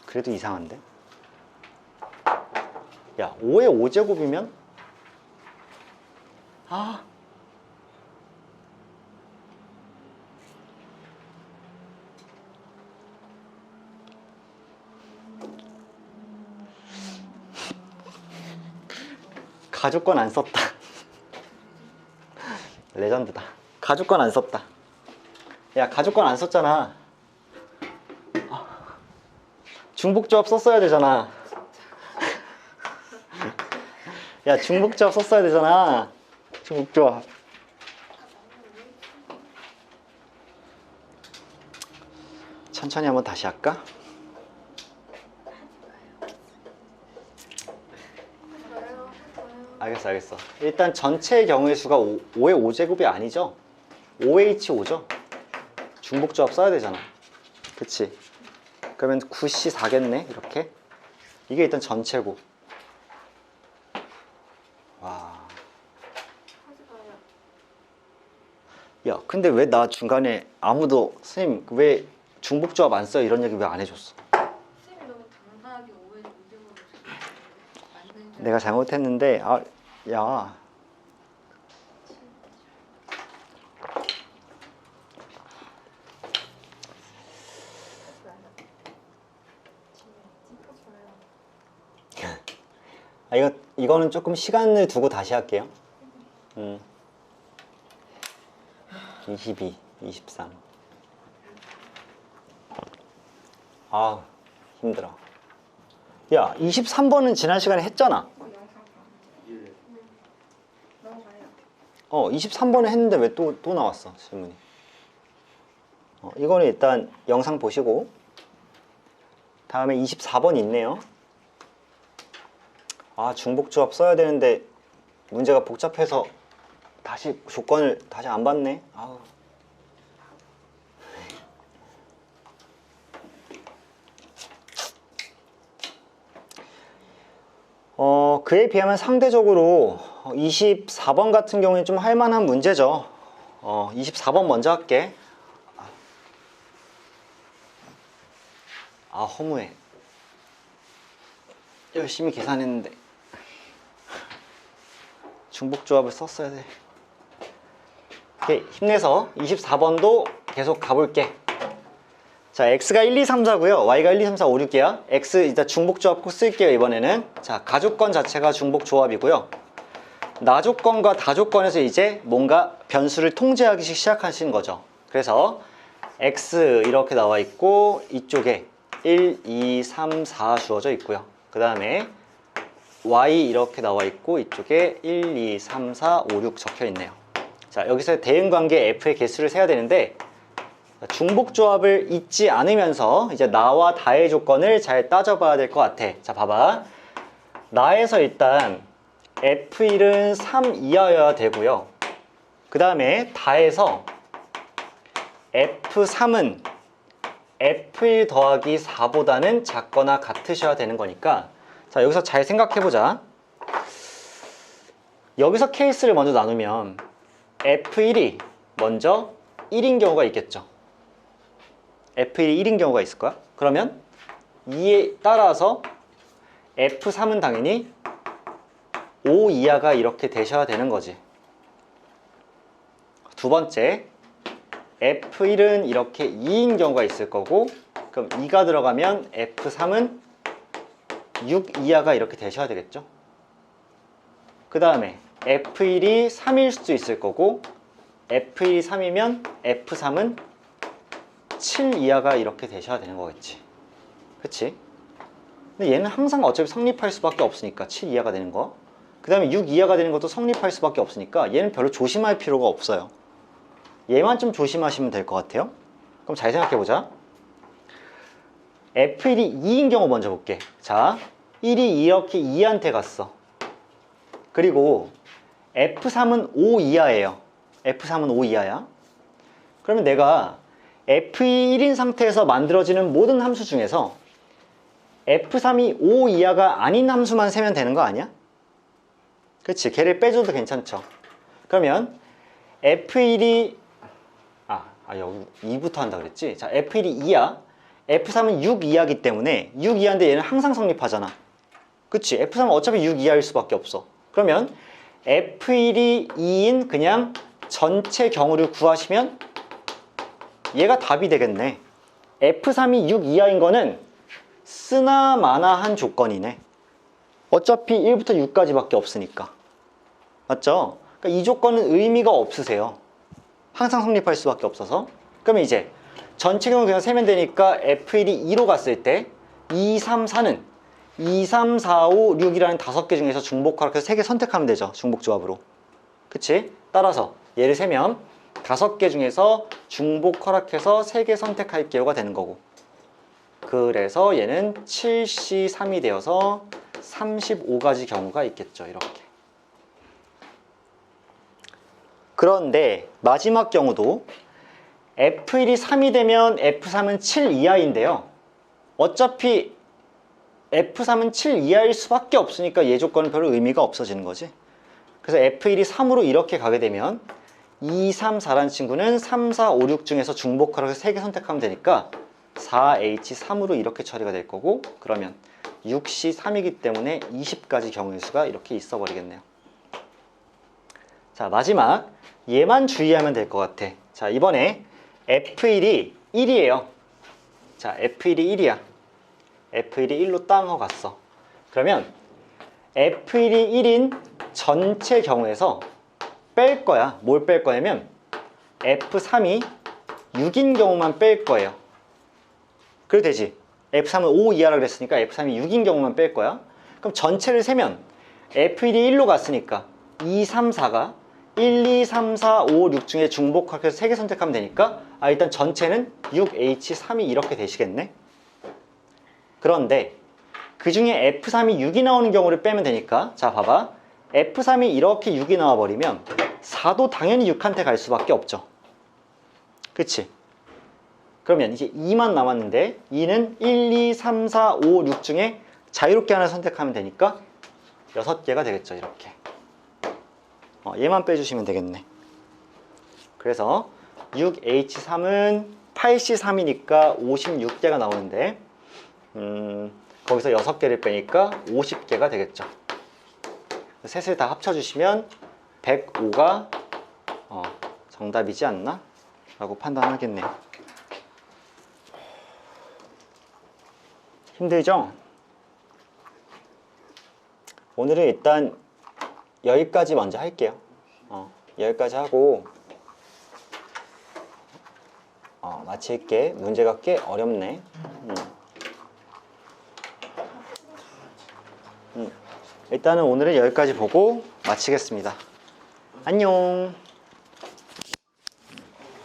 그래도 이상한데? 야, 5의 5제곱이면? 아. 가족권 안 썼다. 레전드다. 가족권 안 썼다. 야, 가족권 안 썼잖아. 중복조합 썼어야 되잖아. 야, 중복조합 썼어야 되잖아. 중복조합. 천천히 한번 다시 할까? 알겠어. 일단 전체의 경우의 수가 5의 5제곱이 아니죠? 5H5죠? 중복조합 써야 되잖아. 그치? 그러면 9C4겠네, 이렇게. 이게 일단 전체고. 와. 야, 근데 왜 나 중간에 아무도, 선생님, 왜 중복조합 안 써요? 이런 얘기 왜 안 해줬어? 쌤이 너무 당당하게 5에 5제곱으로 맞는 줄 내가 잘못했는데, 아, 야. 아, 이거는 조금 시간을 두고 다시 할게요. 22, 23. 아, 힘들어. 야, 23번은 지난 시간에 했잖아. 넘어가요. 23번은 했는데 왜 또 나왔어, 질문이. 이거는 일단 영상 보시고 다음에 24번 있네요. 아, 중복조합 써야 되는데 문제가 복잡해서 다시 조건을 다시 안 봤네. 아우. 그에 비하면 상대적으로 24번 같은 경우에 좀 할만한 문제죠. 24번 먼저 할게. 아, 허무해. 열심히 계산했는데 중복조합을 썼어야 돼. 오케이, 힘내서 24번도 계속 가볼게. 자, x가 1, 2, 3, 4고요. y가 1, 2, 3, 4, 5, 6이야. x 일단 중복조합 꼭 쓸게요, 이번에는. 자, 가조건 자체가 중복조합이고요. 나조건과 다조건에서 이제 뭔가 변수를 통제하기 시작하시는 거죠. 그래서 x 이렇게 나와 있고 이쪽에 1, 2, 3, 4 주어져 있고요. 그 다음에 y 이렇게 나와 있고 이쪽에 1, 2, 3, 4, 5, 6 적혀 있네요. 자, 여기서 대응관계 f의 개수를 세야 되는데 중복조합을 잊지 않으면서 이제 나와 다의 조건을 잘 따져봐야 될 것 같아. 자, 봐봐. 나에서 일단 F1은 3 이하여야 되고요. 그 다음에 다에서 F3은 F1 더하기 4보다는 작거나 같으셔야 되는 거니까 자, 여기서 잘 생각해보자. 여기서 케이스를 먼저 나누면 F1이 먼저 1인 경우가 있겠죠. F1이 1인 경우가 있을 거야. 그러면 2에 따라서 F3은 당연히 5 이하가 이렇게 되셔야 되는 거지. 두 번째, F1은 이렇게 2인 경우가 있을 거고 그럼 2가 들어가면 F3은 6 이하가 이렇게 되셔야 되겠죠. 그 다음에 F1이 3일 수도 있을 거고 F1이 3이면 F3은 7 이하가 이렇게 되셔야 되는 거겠지. 그치? 근데 얘는 항상 어차피 성립할 수밖에 없으니까 7 이하가 되는 거. 그 다음에 6 이하가 되는 것도 성립할 수밖에 없으니까 얘는 별로 조심할 필요가 없어요. 얘만 좀 조심하시면 될 것 같아요. 그럼 잘 생각해보자. F1이 2인 경우 먼저 볼게. 자, 1이 이렇게 2한테 갔어. 그리고 F3은 5 이하예요. F3은 5 이하야. 그러면 내가 F이 1인 상태에서 만들어지는 모든 함수 중에서 F3이 5 이하가 아닌 함수만 세면 되는 거 아니야? 그치? 걔를 빼줘도 괜찮죠. 그러면 F1이 여기 2부터 한다 그랬지? 자, F1이 2야. F3은 6 이하기 때문에 6 이하인데 얘는 항상 성립하잖아. 그치? F3은 어차피 6 이하일 수밖에 없어. 그러면 F1이 2인 그냥 전체 경우를 구하시면 얘가 답이 되겠네. F3이 6 이하인 거는 쓰나 마나 한 조건이네. 어차피 1부터 6까지 밖에 없으니까. 맞죠? 그러니까 이 조건은 의미가 없으세요. 항상 성립할 수밖에 없어서. 그러면 이제 전체 경우 그냥 세면 되니까 F1이 2로 갔을 때 2, 3, 4는 2, 3, 4, 5, 6이라는 5개 중에서 중복 허락해서 3개 선택하면 되죠. 중복 조합으로. 그치? 따라서 얘를 세면 5개 중에서 중복 허락해서 3개 선택할게요가 되는 거고. 그래서 얘는 7C3이 되어서 35가지 경우가 있겠죠. 이렇게. 그런데 마지막 경우도 F1이 3이 되면 F3은 7 이하인데요. 어차피 F3은 7 이하일 수밖에 없으니까 얘 조건은 별로 의미가 없어지는 거지. 그래서 F1이 3으로 이렇게 가게 되면 2, 3, 4라는 친구는 3, 4, 5, 6 중에서 중복하라고 해서 3개 선택하면 되니까 4H3으로 이렇게 처리가 될 거고, 그러면 6C3이기 때문에 20가지 경우의 수가 이렇게 있어 버리겠네요. 자, 마지막 얘만 주의하면 될 것 같아. 자, 이번에 F1이 1이에요. 자, F1이 1이야. F1이 1로 땅 하고 갔어. 그러면 F1이 1인 전체 경우에서 뺄 거야. 뭘 뺄 거냐면 F3이 6인 경우만 뺄 거예요. 그래도 되지. F3은 5 이하라 그랬으니까 F3이 6인 경우만 뺄 거야. 그럼 전체를 세면 F1이 1로 갔으니까 2, 3, 4가 1, 2, 3, 4, 5, 6 중에 중복해서 3개 선택하면 되니까 일단 전체는 6H3이 이렇게 되시겠네. 그런데 그 중에 F3이 6이 나오는 경우를 빼면 되니까, 자 봐봐, F3이 이렇게 6이 나와버리면 4도 당연히 6한테 갈 수밖에 없죠. 그치? 그러면 이제 2만 남았는데 2는 1, 2, 3, 4, 5, 6 중에 자유롭게 하나 선택하면 되니까 6개가 되겠죠. 이렇게 얘만 빼주시면 되겠네. 그래서 6H3은 8C3이니까 56개가 나오는데 거기서 6개를 빼니까 50개가 되겠죠. 셋을 다 합쳐주시면 105가 정답이지 않나? 라고 판단하겠네요. 힘들죠? 오늘은 일단 여기까지 먼저 할게요. 여기까지 하고 마칠게. 문제가 꽤 어렵네. 일단은 오늘은 여기까지 보고 마치겠습니다. 안녕.